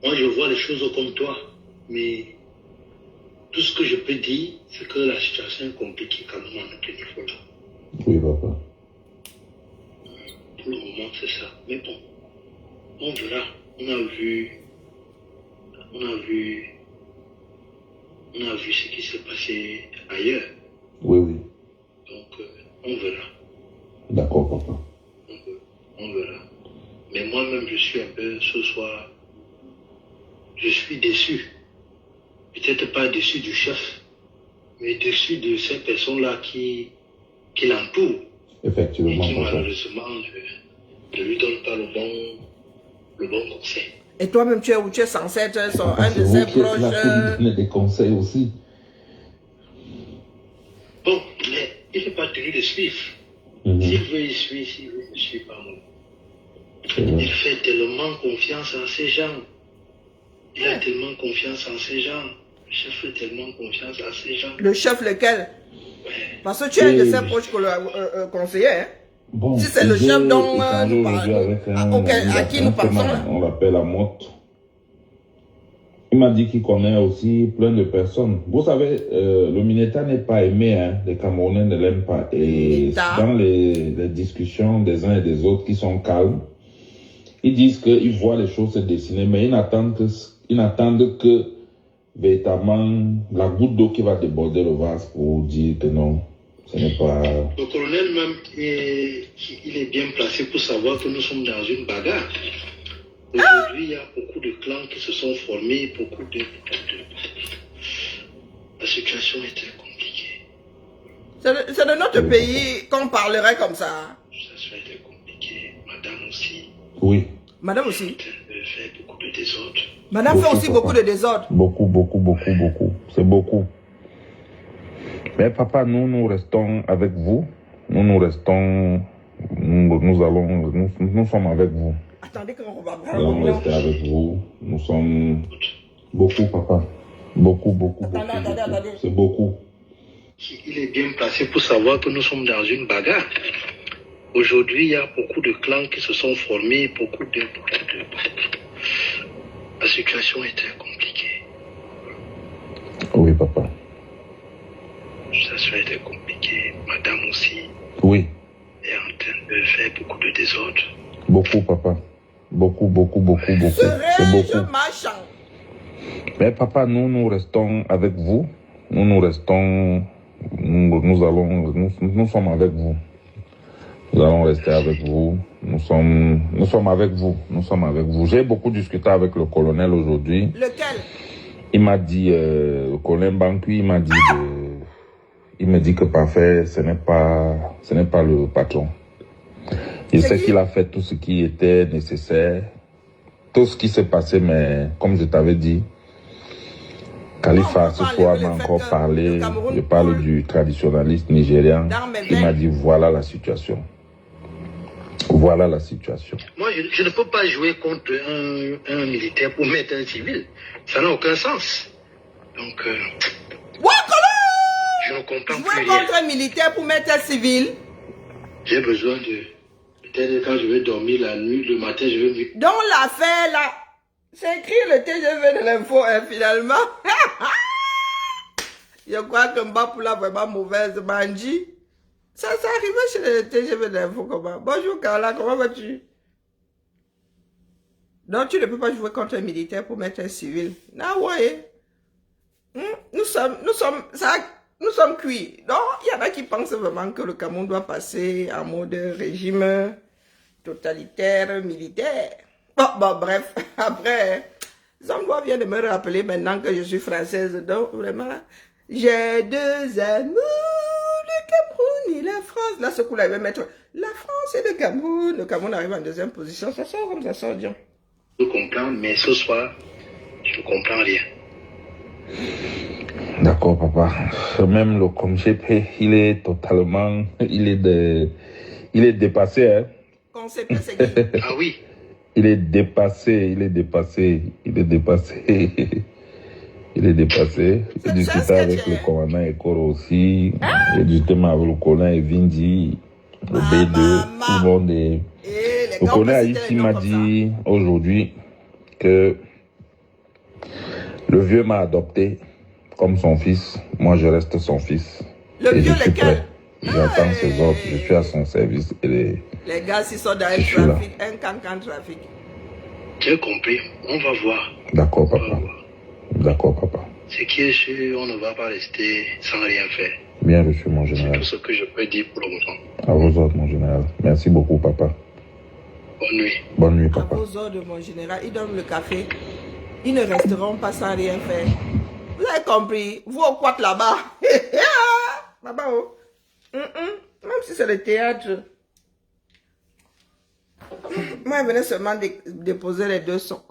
moi je vois les choses comme toi, mais tout ce que je peux dire, c'est que la situation est compliquée quand même à notre niveau là. Oui, papa. Pour le moment, c'est ça. Mais bon, on verra. On a vu ce qui s'est passé ailleurs. Oui, oui. Donc, on verra. D'accord, papa. On verra. Mais moi-même, je suis un peu, ce soir, je suis déçu. Peut-être pas déçu du chef, mais déçu de ces personnes-là qui l'entourent. Effectivement, et qui, papa. malheureusement, ne lui donnent pas le bon conseil. Et toi-même, tu es censé être un de ses proches. Là, donner des conseils aussi. Bon, mais il n'est pas tenu de suivre. S'il veut, il suit. S'il veut, il ne suit pas. Il fait tellement confiance à ces gens. Il a tellement confiance en ces gens. Le chef fait tellement confiance à ces gens. Le chef lequel? Ouais. Parce que tu es un de ses proches conseillers. Hein? Bon, si c'est le chef dont nous parlons, à qui nous parlons. On l'appelle Amotte. Il m'a dit qu'il connaît aussi plein de personnes. Vous savez, le Mineta n'est pas aimé, hein. Les Camerounais ne l'aiment pas. Et dans les discussions des uns et des autres qui sont calmes, ils disent qu'ils voient les choses se dessiner, mais ils n'attendent que véritablement la goutte d'eau qui va déborder le vase pour dire que non, ce n'est pas... Le colonel même, il est bien placé pour savoir que nous sommes dans une bagarre. Aujourd'hui, il y a beaucoup de clans qui se sont formés, beaucoup de... La situation est très compliquée. C'est de notre pays qu'on parlerait comme ça. La situation est très compliquée. Madame aussi. Oui. Madame aussi. Elle fait beaucoup de désordre. Madame fait aussi beaucoup de désordre. Beaucoup. C'est beaucoup. Mais papa, nous restons avec vous. Nous sommes avec vous. Attendez qu'on va Nous allons rester avec vous. Nous sommes beaucoup, papa. Beaucoup. Attendez. C'est beaucoup. Il est bien placé pour savoir que nous sommes dans une bagarre. Aujourd'hui, il y a beaucoup de clans qui se sont formés, beaucoup de... La situation est très compliquée. Oui, papa. La situation est très compliquée. Madame aussi. Oui. Est en train de faire beaucoup de désordre. Beaucoup, papa. Beaucoup. C'est beaucoup. Marchand. Mais papa, nous restons avec vous. Nous sommes avec vous. Nous allons rester avec vous. Nous sommes avec vous. Nous sommes avec vous. J'ai beaucoup discuté avec le colonel aujourd'hui. Lequel? Il m'a dit, le colonel Bankui, il me dit que parfait, ce n'est pas le patron. Il sait qu'il a fait tout ce qui était nécessaire. Tout ce qui s'est passé, mais comme je t'avais dit, Khalifa ce soir m'a encore parlé. Je parle du traditionnaliste nigérian. Il m'a dit voilà la situation. Voilà la situation. Moi, je ne peux pas jouer contre un militaire pour mettre un civil. Ça n'a aucun sens. Donc, je ne comprends plus rien. Jouer contre un militaire pour mettre un civil. J'ai besoin de... Peut-être quand je vais dormir la nuit, le matin, je vais... Donc l'affaire là, c'est écrit le TGV de l'info, hein, finalement. Je crois que Mbapoula vraiment mauvaise, Banji. Ça arrivait chez le TGV de l'info, comment? Bonjour Carla, comment vas-tu? Donc tu ne peux pas jouer contre un militaire pour mettre un civil. Non, ouais. Nous sommes cuits. Donc, il y en a qui pensent vraiment que le Cameroun doit passer en mode régime totalitaire, militaire. Bon, bref, après, Zamboa vient de me rappeler maintenant que je suis française. Donc, vraiment, j'ai deux amours, le Cameroun et la France. Là, ce qu'on avait mettre, la France et le Cameroun. Le Cameroun arrive en deuxième position. Ça sort comme ça sort, Dion. Je comprends, mais ce soir, je ne comprends rien. D'accord, papa. Même le COMGP, il est totalement... Il est dépassé, hein. COMGP, c'est qui? Ah oui. Il est dépassé. Il est dépassé. J'ai discuté avec le commandant Ekoro aussi. J'ai discuté avec le colonel Evindi, le B2, tout le monde est... Le colonel Haïti m'a dit aujourd'hui que le vieux m'a adopté comme son fils. Moi, je reste son fils. Le vieux, lequel? J'attends ses ordres. Je suis à son service. Les gars, s'ils sont dans un cancan trafic. J'ai compris. On va voir. D'accord, papa. D'accord, papa. Ce qui est sûr, on ne va pas rester sans rien faire. Bien reçu, mon général. C'est tout ce que je peux dire pour le moment. À vos ordres, mon général. Merci beaucoup, papa. Bonne nuit. Bonne nuit, papa. À vos ordres, mon général. Ils donnent le café. Ils ne resteront pas sans rien faire. Vous avez compris? Vous au quart là-bas. Baba, oh. Même si c'est le théâtre. Moi, je venais seulement déposer les deux socs.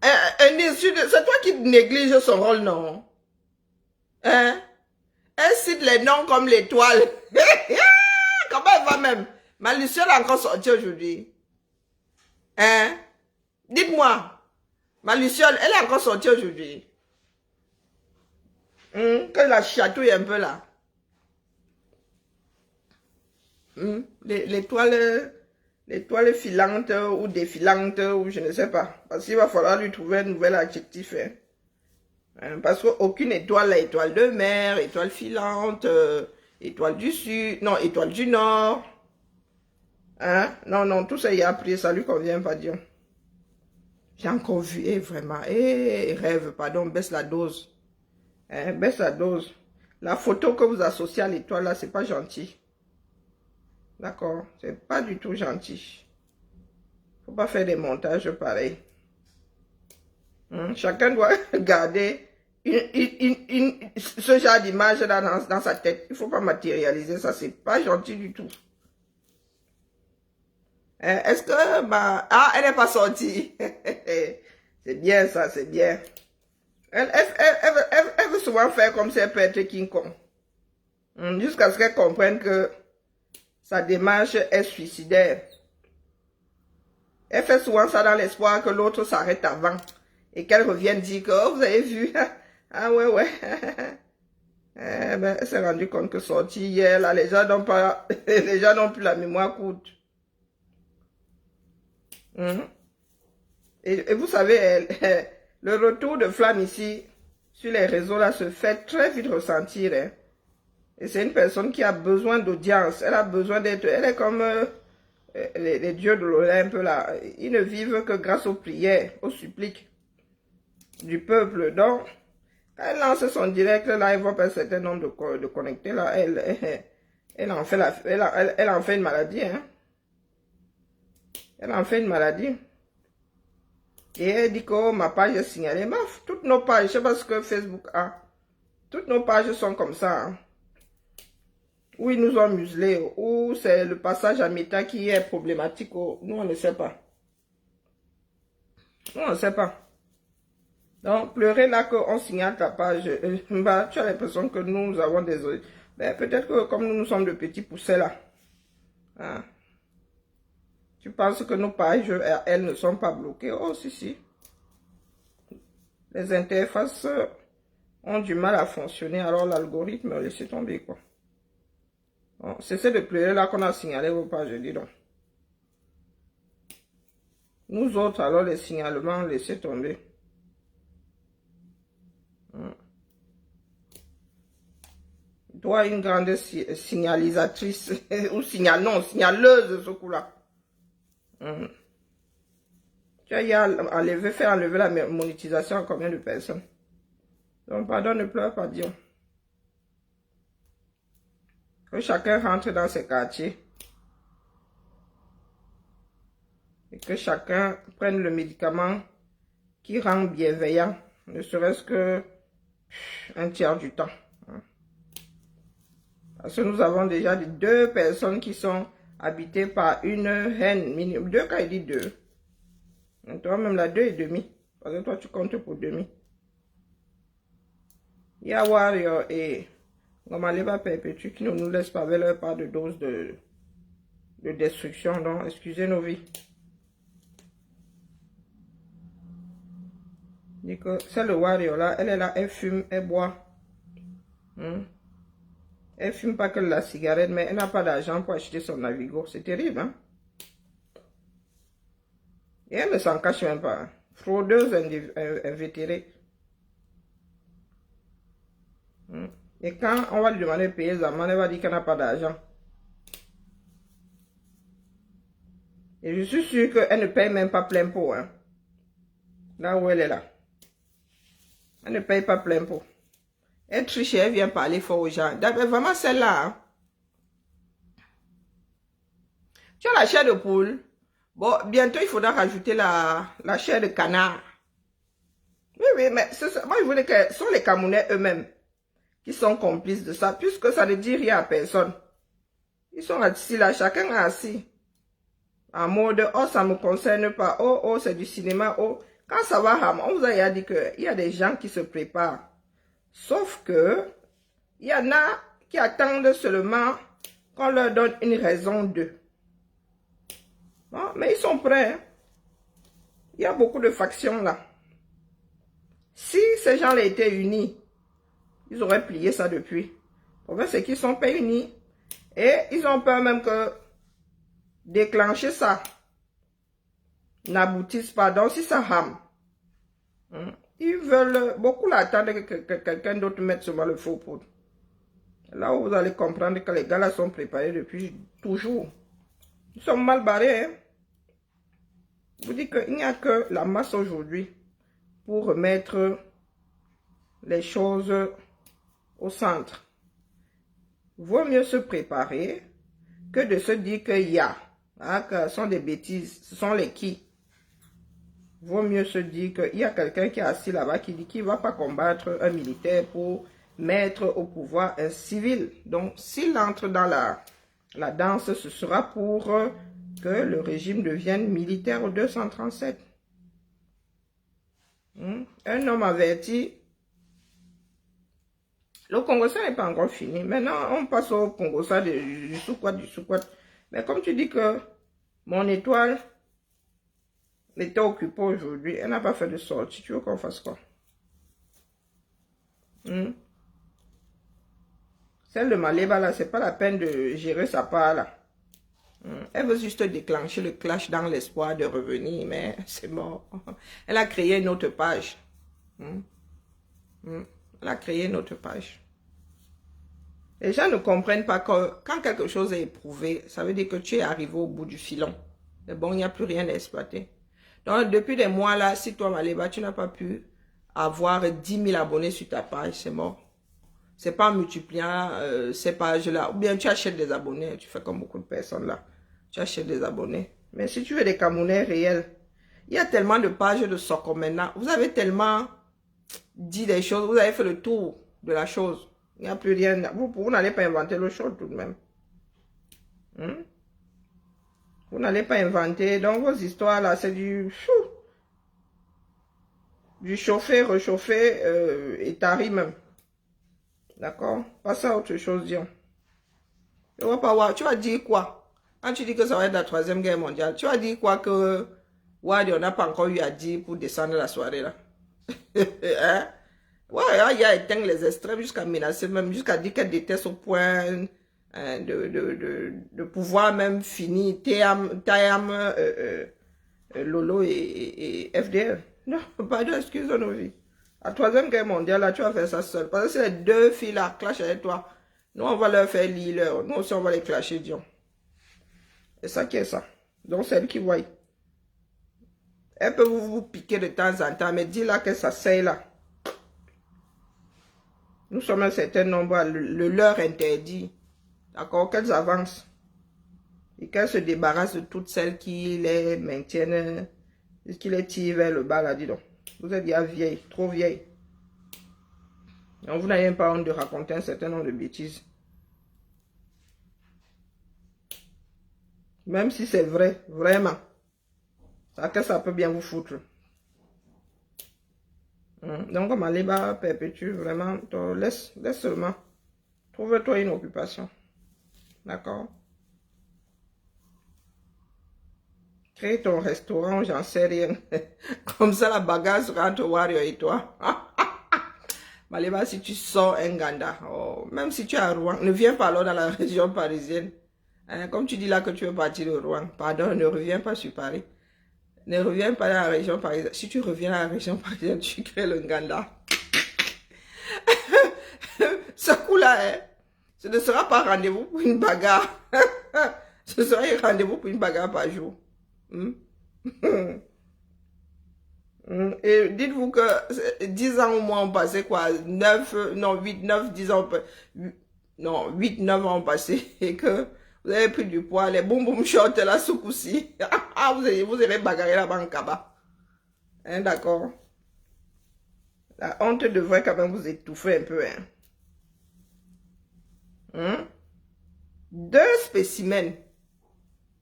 C'est toi qui négliges son rôle, non? Hein? Elle cite les noms comme l'étoile. Comment elle va même? Ma Luciole a encore sorti aujourd'hui. Hein? Dites-moi. Ma Luciole, elle est encore sortie aujourd'hui. Quand la chatouille un peu là. L'étoile filante ou défilante ou je ne sais pas. Parce qu'il va falloir lui trouver un nouvel adjectif. Parce qu'aucune étoile, la étoile de mer, étoile filante, étoile du sud, non, étoile du nord. Hein? Non, tout ça il a pris, ça lui convient pas, Dieu. J'ai encore vu, vraiment, rêve, pardon, baisse la dose. Baisse la dose. La photo que vous associez à l'étoile là, c'est pas gentil. D'accord? C'est pas du tout gentil. Faut pas faire des montages pareils. Chacun doit garder ce genre d'image là dans sa tête. Il faut pas matérialiser ça, c'est pas gentil du tout. Est-ce que elle n'est pas sortie? C'est bien ça, c'est bien. Elle veut souvent faire comme si elle peut être King Kong. Jusqu'à ce qu'elle comprenne que sa démarche est suicidaire. Elle fait souvent ça dans l'espoir que l'autre s'arrête avant. Et qu'elle revienne dire que, oh, vous avez vu? Ah ouais. Elle s'est rendue compte que sortie hier, là, les gens n'ont plus la mémoire courte. Et vous savez, le retour de flamme ici, sur les réseaux là, se fait très vite ressentir. Et c'est une personne qui a besoin d'audience. Elle a besoin d'être... Elle est comme les dieux de l'Olympe là. Ils ne vivent que grâce aux prières, aux suppliques du peuple. Donc, Quand elle lance son direct, là, elle voit pas un certain nombre de connectés, là, elle en fait elle en fait une maladie, hein. Elle en fait une maladie. Et elle dit que oh, ma page est signalée. Mais toutes nos pages, je sais pas ce que Facebook a. Toutes nos pages sont comme ça, hein. Ou ils nous ont muselés, ou c'est le passage à méta qui est problématique. Oh, nous, on ne sait pas. Nous, on ne sait pas. Donc, pleurer là qu'on signale ta page, bah, tu as l'impression que nous avons des... Ben, peut-être que comme nous sommes de petits poussets là, hein, tu penses que nos pages, elles ne sont pas bloquées. Oh, si, si. Les interfaces ont du mal à fonctionner, alors l'algorithme, laissez tomber, quoi. Bon, c'est de pleurer là qu'on a signalé vos pages, je dis donc. Nous autres, alors, les signalements, laissez tomber. Toi, une grande signalisatrice, ou signaleuse de ce coup-là. Tu as fait enlever la monétisation à combien de personnes? Donc, pardon, ne pleure pas, Dieu. Que chacun rentre dans ses quartiers. Et que chacun prenne le médicament qui rend bienveillant, ne serait-ce que un tiers du temps. Parce que nous avons déjà 2 personnes qui sont habitées par une haine minimum. 2 quand il dit 2. Toi même la 2,5. Parce que toi tu comptes pour demi. Il y a Wario et Gomaleba Perpétue qui ne nous laissent pas avec leur part de dose de destruction. Donc excusez nos vies. C'est le Wario là, elle est là, elle fume, elle boit. Elle fume pas que la cigarette, mais elle n'a pas d'argent pour acheter son Navigo. C'est terrible, hein? Et elle ne s'en cache même pas. Hein? Fraudeuse invétérée. Et quand on va lui demander de payer les amendes, elle va dire qu'elle n'a pas d'argent. Et je suis sûr qu'elle ne paye même pas plein pot, hein? Là où elle est là. Elle ne paye pas plein pot. Elle triche et elle vient parler fort aux gens. Vraiment celle-là. Hein? Tu as la chair de poule. Bon, bientôt il faudra rajouter la chair de canard. Oui, mais moi je voulais que ce sont les Camerounais eux-mêmes qui sont complices de ça, puisque ça ne dit rien à personne. Ils sont assis là, chacun est assis. En mode, oh ça ne me concerne pas, oh c'est du cinéma, oh. Quand ça va, on vous a dit qu'il y a des gens qui se préparent. Sauf que, il y en a qui attendent seulement qu'on leur donne une raison d'eux. Bon, mais ils sont prêts. Hein? Il y a beaucoup de factions là. Si ces gens-là étaient unis, ils auraient plié ça depuis. Le problème, c'est qu'ils ne sont pas unis. Et ils ont peur même que déclencher ça n'aboutisse pas. Donc, si ça rame, ils veulent beaucoup l'attendre que quelqu'un d'autre mette sur le faux poudre. Là où vous allez comprendre que les gars là sont préparés depuis toujours. Ils sont mal barrés. Hein? Je vous dis qu'il n'y a que la masse aujourd'hui pour remettre les choses au centre. Vaut mieux se préparer que de se dire qu'il y a. Hein, que ce sont des bêtises. Ce sont les qui. Vaut mieux se dire qu'il y a quelqu'un qui est assis là-bas qui dit qu'il ne va pas combattre un militaire pour mettre au pouvoir un civil. Donc, s'il entre dans la danse, ce sera pour que le régime devienne militaire au 237. Un homme averti. Le Congo-Ça n'est pas encore fini. Maintenant, on passe au Congo-Ça du sous-quad, Mais comme tu dis que mon étoile était occupée aujourd'hui, elle n'a pas fait de sortie. Tu veux qu'on fasse quoi? Celle de Maleba, là, c'est pas la peine de gérer sa part, là. Elle veut juste déclencher le clash dans l'espoir de revenir, mais c'est mort. Elle a créé une autre page. Elle a créé une autre page. Les gens ne comprennent pas que quand quelque chose est éprouvé, ça veut dire que tu es arrivé au bout du filon. Mais bon, il n'y a plus rien à exploiter. Donc, depuis des mois là, si toi, Maleba, tu n'as pas pu avoir 10 000 abonnés sur ta page, c'est mort. C'est pas en multipliant ces pages-là. Ou bien tu achètes des abonnés, tu fais comme beaucoup de personnes là. Tu achètes des abonnés. Mais si tu veux des Camerounais réels, il y a tellement de pages de Soko maintenant. Vous avez tellement dit des choses, vous avez fait le tour de la chose. Il n'y a plus rien. Vous n'allez pas inventer le chose tout de même. Vous n'allez pas inventer. Donc vos histoires là, c'est du chauffer, réchauffer et tari même. D'accord? Passe à autre chose, Dion. Tu vas pas voir. Tu vas dire quoi? Quand tu dis que ça va être la 3e guerre mondiale, tu vas dire quoi que Wadi, on n'a pas encore eu à dire pour descendre la soirée là? Hein? Ouais, il y a éteint les extrêmes jusqu'à menacer, même jusqu'à dire qu'elle déteste au point de pouvoir même finir Tayam, Lolo et FDL. Non, pas d'excuses dans nos vies. La 3e guerre mondiale, là, tu vas faire ça seul. Parce que c'est les 2 filles là, clashent avec toi. Nous, on va leur faire lire. Nous aussi, on va les clasher, Dion. C'est ça qui est ça. Donc, c'est elle qui voit. Elle peut vous piquer de temps en temps, mais dis là que ça sert là. Nous sommes un certain nombre, le leur interdit. D'accord, qu'elles avancent. Et qu'elles se débarrassent de toutes celles qui les maintiennent, qui les tirent vers le bas là, dis donc. Vous êtes déjà vieille, trop vieille. Donc vous n'avez pas honte de raconter un certain nombre de bêtises. Même si c'est vrai, vraiment. Ça peut bien vous foutre. Donc comme Aliba perpétue, vraiment, laisse seulement. Trouve-toi une occupation. D'accord? Crée ton restaurant, j'en sais rien. Comme ça, la bagarre sera entre Wario et toi. Maliba, si tu sors un Ganda, même si tu es à Rouen, ne viens pas alors dans la région parisienne. Hein, comme tu dis là que tu veux partir de Rouen, pardon, ne reviens pas sur Paris. Ne reviens pas dans la région parisienne. Si tu reviens dans la région parisienne, tu crées le Nganda. Ce coup-là, hein, ce ne sera pas rendez-vous pour une bagarre. Ce sera un rendez-vous pour une bagarre par jour. Et dites-vous que 10 ans au moins ont passé quoi? 8, 9, 10 ans. Non, 8, 9 ans ont passé et que vous avez pris du poids, les boum boum short, la soukoussi. Vous irez bagarrer là-bas en Kaba. Hein, d'accord? La honte devrait quand même vous étouffer un peu. Hein? 2 spécimens.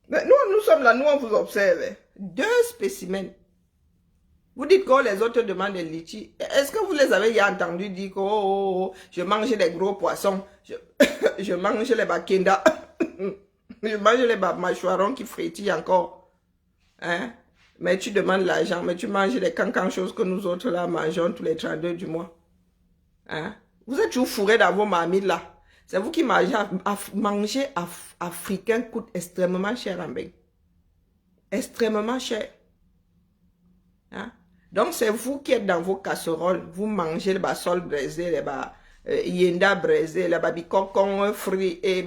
Mais nous sommes là, nous on vous observe. 2 spécimens. Vous dites que les autres demandent des litchis. Est-ce que vous les avez déjà entendu dire que je mange des gros poissons, je mange les bakenda, je mange les mâchoirons qui frétillent encore. Hein? Mais tu demandes l'argent, mais tu manges les cancans choses que nous autres là mangeons tous les 32 du mois. Hein? Vous êtes toujours fourrés dans vos marmites là. C'est vous qui mangez. Manger africain coûte extrêmement cher en Belgique. Extrêmement cher. Hein? Donc c'est vous qui êtes dans vos casseroles. Vous mangez les bassols braisés, les yenda braisés, les babicocons frits et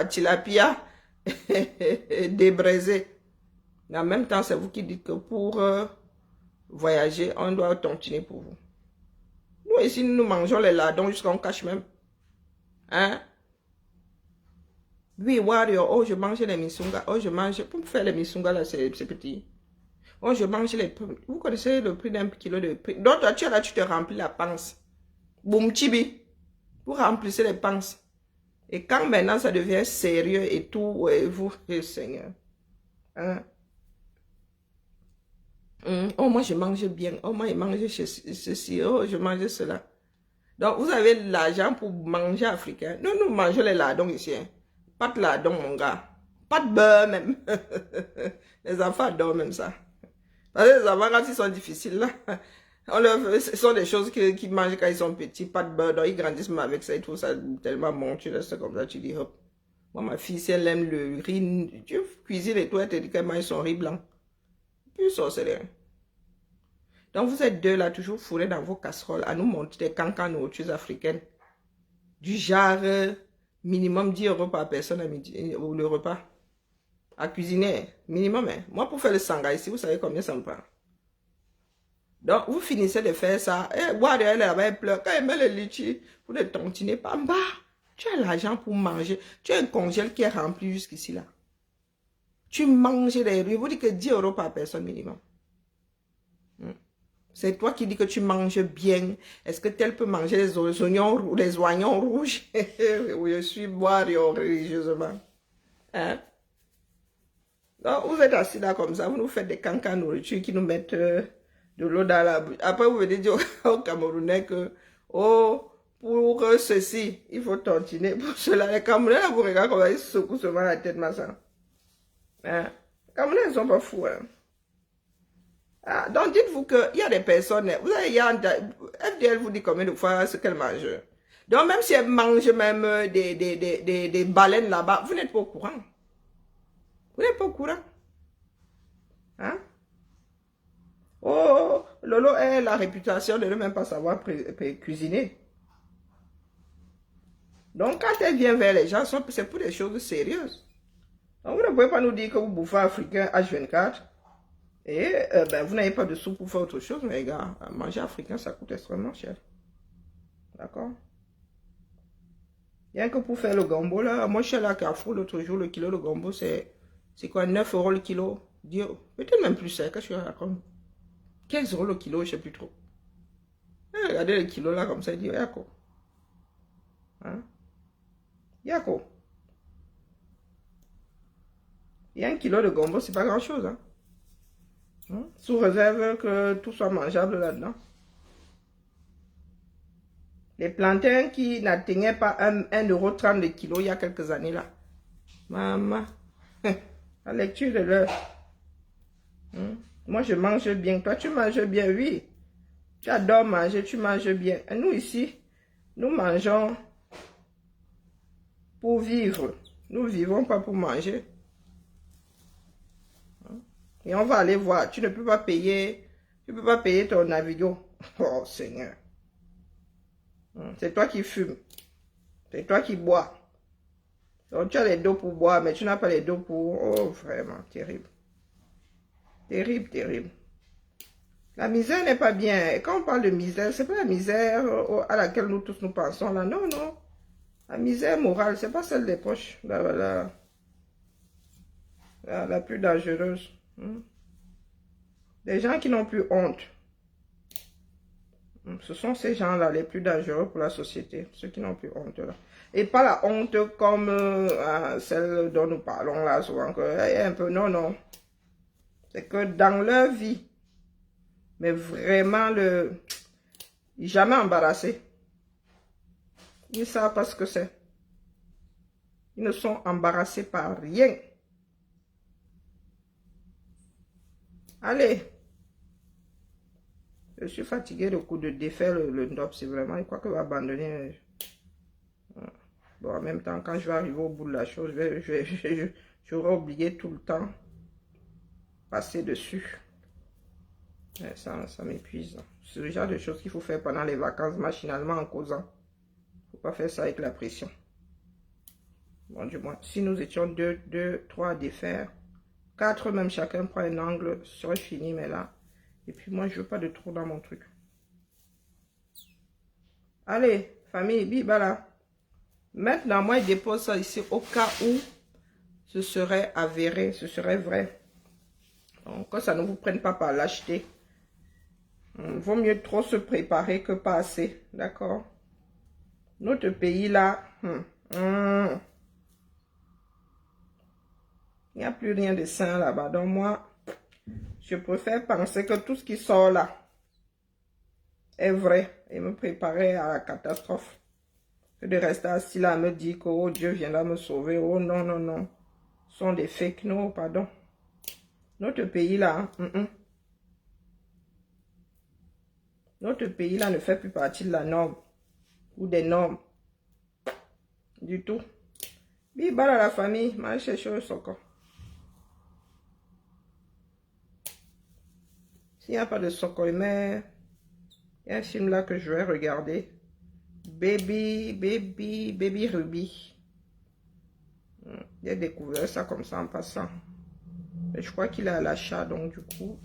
tilapia débraisés. En même temps, c'est vous qui dites que pour voyager, on doit tontiner pour vous. Nous ici, nous mangeons les ladons jusqu'à on cache même. Hein? Oui, Wario, oh, je mange les misunga. Oh, je mange. Pour faire les misunga, là, c'est petit. Oh, je mange les. Vous connaissez le prix d'un kilo de prix. Donc, toi, tu es là, tu te remplis la panse. Boum, chibi. Vous remplissez les panses. Et quand maintenant ça devient sérieux et tout, vous, Seigneur. Hein? Oh, moi, je mange bien. Oh, moi, je mange ceci. Oh, je mange cela. Donc, vous avez l'argent pour manger africain. Nous mangeons les ladons ici. Hein. Pas de ladons, mon gars. Pas de beurre, même. Les enfants adorent même ça. Parce que les enfants, quand ils sont difficiles, là, ce sont des choses qu'ils mangent quand ils sont petits. Pas de beurre. Donc, ils grandissent même avec ça. Ils trouvent ça tellement bon. Tu restes comme ça, tu dis, hop. Moi, ma fille, si elle aime le riz, tu cuisines et tout, elle te dit qu'elle mange son riz blanc. Plus sorcellerie. Donc, vous êtes 2 là, toujours fourrés dans vos casseroles, à nous montrer des cancans nourritures africaines. Du genre, minimum 10 € par personne à midi, ou le repas. À cuisiner, minimum. Hein. Moi, pour faire le sanga ici, vous savez combien ça me prend? Donc, vous finissez de faire ça. Et boire elle là-bas, elle pleure. Quand elle met le litchi, vous ne tontinez pas. Bah, tu as l'argent pour manger. Tu as un congèle qui est rempli jusqu'ici là. Tu manges des riz. Vous dites que 10 € par personne minimum. C'est toi qui dis que tu manges bien. Est-ce que tel peut manger les oignons rouges? Oui, je suis boire religieusement. Hein? Donc, vous êtes assis là comme ça. Vous nous faites des cancans nourriture qui nous mettent de l'eau dans la bouche. Après, vous venez dire aux Camerounais que, oh, pour ceci, il faut tontiner. Pour cela, les Camerounais, là, vous regardez comme ça, ils secouent seulement la tête, ma soeur. Hein? Les Camerounais, ils sont pas fous, hein. Ah, donc, dites-vous qu'il y a des personnes, vous avez, FDL vous dit combien de fois ce qu'elle mange. Donc, même si elle mange même des baleines là-bas, vous n'êtes pas au courant. Vous n'êtes pas au courant. Hein? Oh, Lolo a la réputation de ne même pas savoir cuisiner. Donc, quand elle vient vers les gens, c'est pour des choses sérieuses. Donc, vous ne pouvez pas nous dire que vous bouffez africain H24. Et ben, vous n'avez pas de sous pour faire autre chose, mais les gars, manger africain, ça coûte extrêmement cher. D'accord? Rien que pour faire le gombo, là, moi je suis allé à Carrefour l'autre jour, le kilo de gombo, c'est quoi, 9 € le kilo? Peut-être même plus cher, que je suis à 15 € le kilo, je ne sais plus trop. Et regardez le kilo là, comme ça, il dit, yako. Hein? Yako. Il y a 1 kilo de gombo, c'est pas grand chose, hein? Sous réserve que tout soit mangeable là-dedans. Les plantains qui n'atteignaient pas 1,30 € le kilo il y a quelques années là. Maman, la lecture de l'heure. Moi je mange bien. Toi tu manges bien, oui. Tu adores manger, tu manges bien. Et nous ici, nous mangeons pour vivre. Nous vivons pas pour manger. Et on va aller voir. Tu ne peux pas payer. Tu ne peux pas payer ton Navigo. Oh Seigneur. C'est toi qui fumes. C'est toi qui bois. Donc tu as les dos pour boire, mais tu n'as pas les dos pour... Oh, vraiment, terrible. Terrible, terrible. La misère n'est pas bien. Et quand on parle de misère, c'est pas la misère à laquelle nous tous nous pensons là. Non, non. La misère morale, c'est pas celle des poches. La plus dangereuse. Des gens qui n'ont plus honte. Ce sont ces gens-là les plus dangereux pour la société. Ceux qui n'ont plus honte là. Et pas la honte comme celle dont nous parlons là souvent. Un peu, non, non. C'est que dans leur vie, mais vraiment jamais embarrassé. Ils savent pas ce que c'est. Ils ne sont embarrassés par rien. Allez. Je suis fatigué de coup de défaire le NDOP. C'est vraiment, je crois que je vais abandonner. Bon, en même temps, quand je vais arriver au bout de la chose, j'aurai oublié tout le temps. Passer dessus. Ça m'épuise. C'est le genre de choses qu'il faut faire pendant les vacances, machinalement en causant. Il ne faut pas faire ça avec la pression. Bon, du moins, si nous étions 2, 3 à défaire, 4 même, chacun prend un angle, ce serait fini, mais là. Et puis moi, je veux pas de trou dans mon truc. Allez, famille, bibala. Maintenant, moi, je dépose ça ici au cas où ce serait avéré, ce serait vrai. Donc, que ça ne vous prenne pas par lâcheté. Vaut mieux trop se préparer que pas assez. D'accord? Notre pays là, il n'y a plus rien de sain là-bas. Donc moi, je préfère penser que tout ce qui sort là est vrai et me préparer à la catastrophe. Que de rester assis là à me dire que oh, Dieu viendra me sauver. Oh non, non, non. Ce sont des fake news, pardon. Notre pays là, notre pays là ne fait plus partie de la norme ou des normes du tout. Bibal à la famille, moi je cherche soko. S'il n'y a pas de soko, mais il y a un film là que je vais regarder. Baby Ruby. J'ai découvert ça comme ça en passant. Mais je crois qu'il est à l'achat, donc du coup,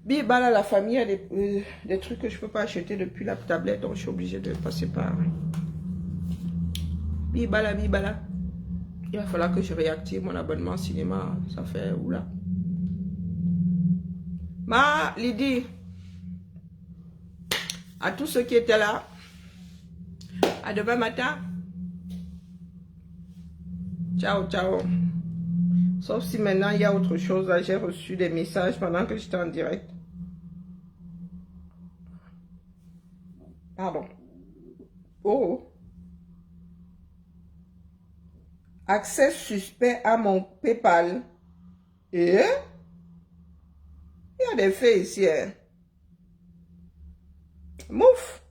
Bibala, la famille a des trucs que je ne peux pas acheter depuis la tablette, donc je suis obligée de passer par... Bibala. Il va falloir que je réactive mon abonnement cinéma. Ça fait oula. Ma Lydie, à tous ceux qui étaient là, à demain matin. Ciao. Sauf si maintenant il y a autre chose. Là, j'ai reçu des messages pendant que j'étais en direct. Pardon. Oh. Accès suspect à mon PayPal. Et il y a des faits ici. Hein. Mouf.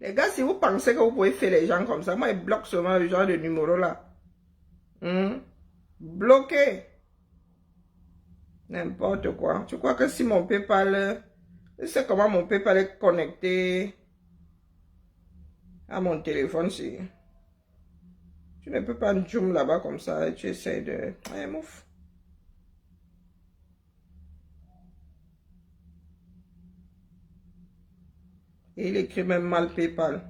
Les gars, si vous pensez que vous pouvez faire les gens comme ça, moi, ils bloquent seulement le genre de numéro là. Bloqué. N'importe quoi. Tu crois que si mon PayPal... Je sais comment mon PayPal est connecté à mon téléphone, si... Tu ne peux pas me zoom là-bas comme ça et tu essaies de... Ouais, mouf. Et il écrit même mal PayPal.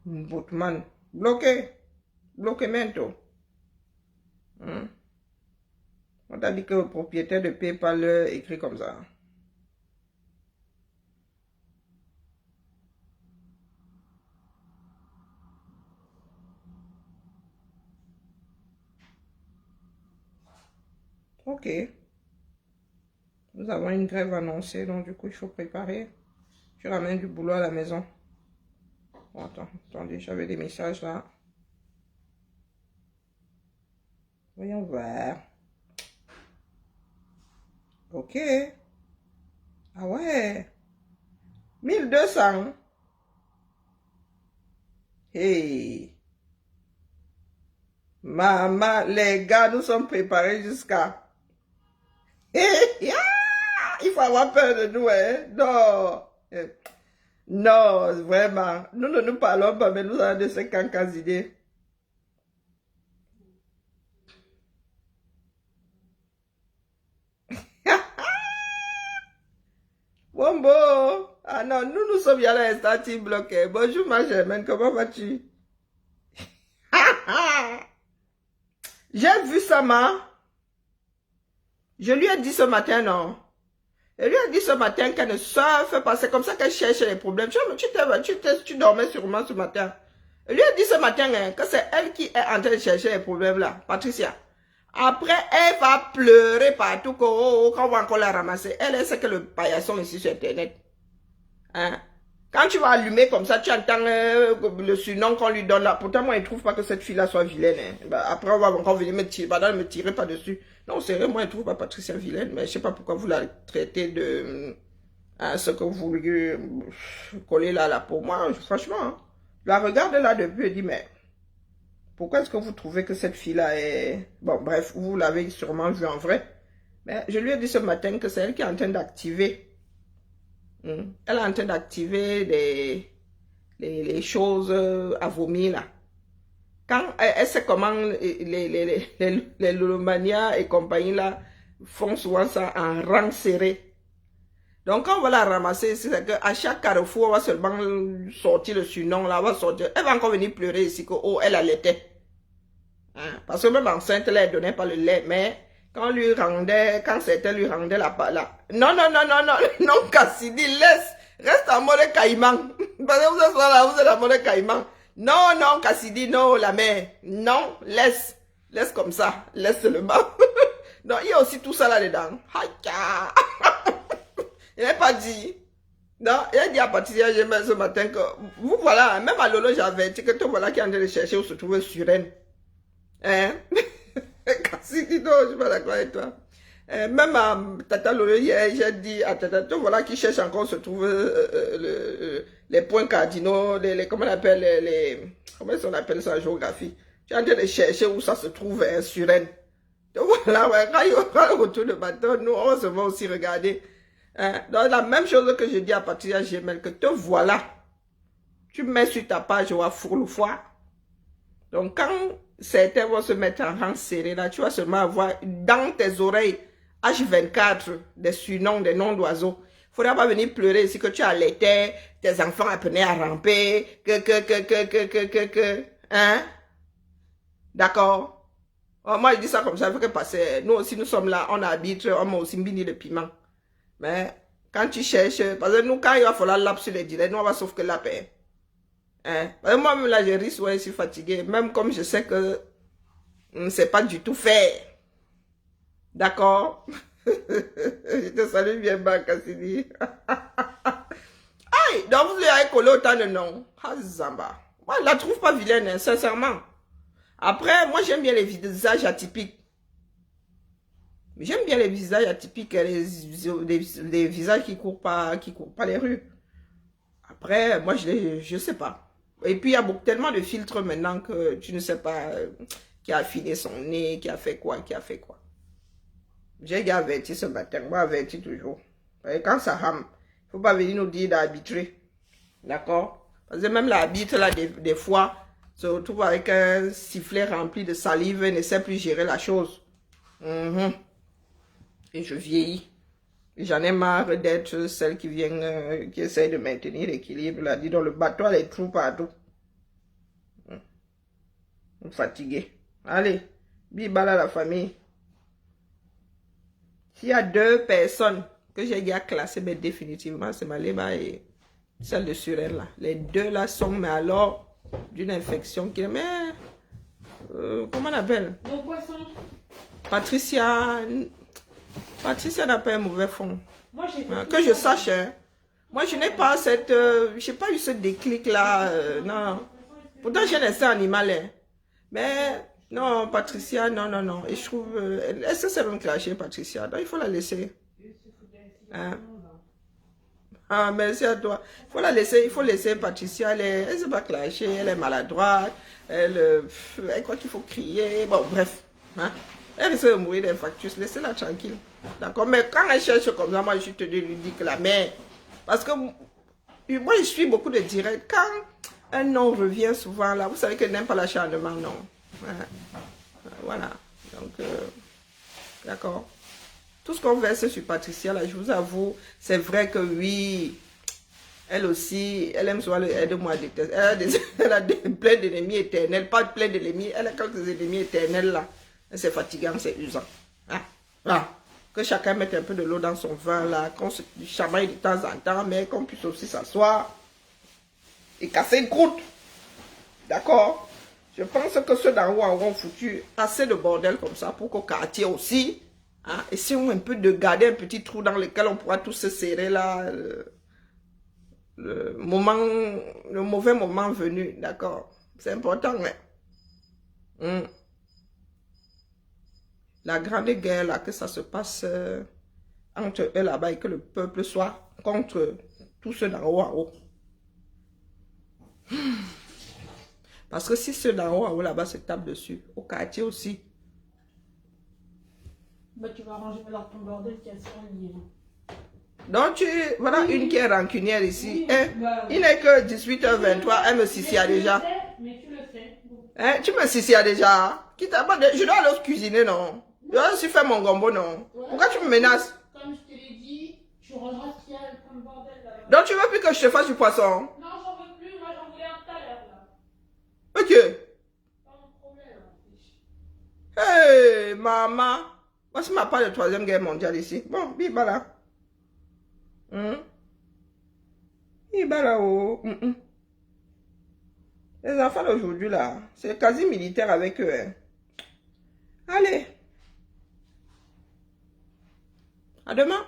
Bootman. Bloqué. Bloquemento. On t'a dit que le propriétaire de PayPal écrit comme ça. Ok. Nous avons une grève annoncée, donc du coup, il faut préparer. Je ramène du boulot à la maison. Bon, attendez, j'avais des messages là. Voyons voir. Ok. Ah ouais. 1200. Hey. Maman, les gars, nous sommes préparés jusqu'à... Il faut avoir peur de nous, hein? Non. Non, vraiment. Nous ne nous parlons pas, mais nous avons de ces cancans idées. Wombo. Ah non, nous sommes bien là, stati bloqué. Bonjour ma Germaine, comment vas-tu? J'ai vu ça, ma. Je lui ai dit ce matin, non. Elle lui a dit ce matin qu'elle ne surfe pas. C'est comme ça qu'elle cherche les problèmes. Tu dormais sûrement ce matin. Elle lui a dit ce matin hein, que c'est elle qui est en train de chercher les problèmes là. Patricia. Après, elle va pleurer partout quand on va encore la ramasser. Elle sait que le paillasson ici sur Internet. Hein? Quand tu vas allumer comme ça, tu entends le surnom qu'on lui donne là. Pourtant, moi, je ne trouve pas que cette fille-là soit vilaine. Hein. Bah, après, on va encore venir me tirer. Bah, ne me tirez pas dessus. Non, c'est vrai, moi, je ne trouve pas Patricia vilaine. Mais je ne sais pas pourquoi vous la traitez de ce que vous voulez coller là à la peau. Moi, franchement, hein, je la regarde là depuis et dis, mais pourquoi est-ce que vous trouvez que cette fille-là est... Bon, bref, vous l'avez sûrement vue en vrai. Mais je lui ai dit ce matin que c'est elle qui est en train d'activer. Elle est en train d'activer les choses à vomir là. Quand elle sait comment les Lolomania et compagnie là font souvent ça en rang serré. Donc quand on va la ramasser, c'est qu'à chaque carrefour, on va seulement sortir le surnom là, on va sortir. Elle va encore venir pleurer ici que oh, elle allaitait. Hein? Parce que même enceinte, elle ne donnait pas le lait, mais quand lui rendait, quand c'était lui rendait la... Non, Cassidy, laisse, reste en mode caïman. Parce que vous êtes là, vous êtes en mode caïman. Non, Cassidy, non, la mère. Non, laisse comme ça, laisse le bas. Non, il y a aussi tout ça là-dedans. Il n'a pas dit. Non, il a dit à Patricia ce matin que, vous voilà, même à Lolo, j'avais dit que toi voilà qui est en train de chercher où se trouve Suren. Hein? Cassidy, non, je ne suis pas d'accord avec toi. Même à Tata Lolo, hier, j'ai dit à Tata, toi voilà qui cherche encore où se trouve les points cardinaux, comment on appelle comment on appelle ça en géographie? Tu es en train de chercher où ça se trouve, Suren. Donc voilà, ouais, quand il y aura le retour de bâton, nous, on se va aussi regarder. Hein? Donc la même chose que je dis à Patricia Gemel, que te voilà. Tu mets sur ta page, on va fourre-le-foire. Donc quand certains vont se mettre en rang serré, là, tu vas seulement avoir dans tes oreilles H24, des surnoms, des noms d'oiseaux. Il ne faudra pas venir pleurer ici que tu allaitais, tes enfants apprenaient à ramper, hein? D'accord? Oh, moi, je dis ça comme ça, il faut que passer. Nous aussi, nous sommes là, on habite, on m'a aussi mis le piment. Mais, quand tu cherches, parce que nous, quand il va falloir l'ap sur les directs, nous, on va sauf que la paix. Hein? Moi-même, là, je risque, ouais, je suis fatigué. Même comme je sais que c'est pas du tout fait. D'accord? Je te salue bien bas, Cassidy. Aïe, donc vous lui avez collé autant de noms. Ah, Zamba. Moi, je la trouve pas vilaine, hein, sincèrement. Après, moi, j'aime bien les visages atypiques. J'aime bien les visages atypiques, les visages qui courent pas les rues. Après, moi, je sais pas. Et puis, il y a tellement de filtres maintenant que tu ne sais pas qui a affiné son nez, qui a fait quoi, J'ai déjà averti ce matin, moi averti toujours. Et quand ça rame, il ne faut pas venir nous dire d'arbitrer. D'accord? Parce que même l'arbitre, là, des fois, se retrouve avec un sifflet rempli de salive et ne sait plus gérer la chose. Et je vieillis. J'en ai marre d'être celle qui vient, qui essaye de maintenir l'équilibre. Là, dis donc, le bateau a les trous partout. Fatigué. Allez, bibala la famille. S'il y a 2 personnes que j'ai déjà classées, mais définitivement, c'est Malema et celle de Surel là. Les 2 là sont, mais alors, d'une infection qui est, mais, comment on appelle? Patricia n'a pas un mauvais fond. Moi, que je sache, hein. Moi, je n'ai pas cette, j'ai pas eu ce déclic là, non. Pourtant, j'ai un instinct animal, hein. Mais, non, Patricia, non. Et je trouve, est-ce que c'est même clashé, Patricia? Donc, il faut la laisser. Hein? Ah, merci à toi. Il faut laisser Patricia, elle ne s'est pas clashée, elle est maladroite, elle croit qu'il faut crier, bon, bref. Hein? Elle risque de mourir d'infarctus, laissez-la tranquille. D'accord? Mais quand elle cherche comme ça, moi, je te dis que la mère, parce que moi, je suis beaucoup de directs. Quand un nom revient souvent là, vous savez qu'elle n'aime pas l'acharnement, non. Voilà. Donc, d'accord. Tout ce qu'on verse sur Patricia, là, je vous avoue, c'est vrai que oui, elle aussi, elle aime souvent le aide-moi à détester. Elle a plein d'ennemis éternels, pas plein d'ennemis, elle a quelques ennemis éternels là. C'est fatigant, c'est usant. Hein? Ah. Que chacun mette un peu de l'eau dans son vin là, qu'on se chamaille de temps en temps, mais qu'on puisse aussi s'asseoir et casser une croûte. D'accord? Je pense que ceux d'en haut auront foutu assez de bordel comme ça pour qu'au quartier aussi, hein, essayons un peu de garder un petit trou dans lequel on pourra tous se serrer là, le mauvais moment venu, d'accord? C'est important, mais... La grande guerre là, que ça se passe entre eux là-bas et que le peuple soit contre tous ceux d'en haut à haut. Parce que si ceux d'en haut à haut là-bas se tapent dessus, au quartier aussi. Bah tu vas arranger leur ton bordel qui a sur le livre. Donc voilà une qui est rancunière ici. Oui, hein? Bah, il n'est que 18h23, elle me sicia déjà. Mais tu le sais. Hein? Tu me sicia déjà. Je dois aller cuisiner, non? Je dois aussi faire mon gombo, non? Ouais. Pourquoi tu me menaces? Comme je te l'ai dit, tu rangeras ce qu'il y a comme bordel là. Donc tu veux plus que je te fasse du poisson? Non, j'en veux plus, moi j'en voulais un tout à l'heure là. Ok. Pas mon problème. Hey, maman. Voici ma part de 3e guerre mondiale ici. Bon, bibala. Bibala, oh. Les enfants d'aujourd'hui là, c'est quasi militaire avec eux. Hein. Allez. À demain.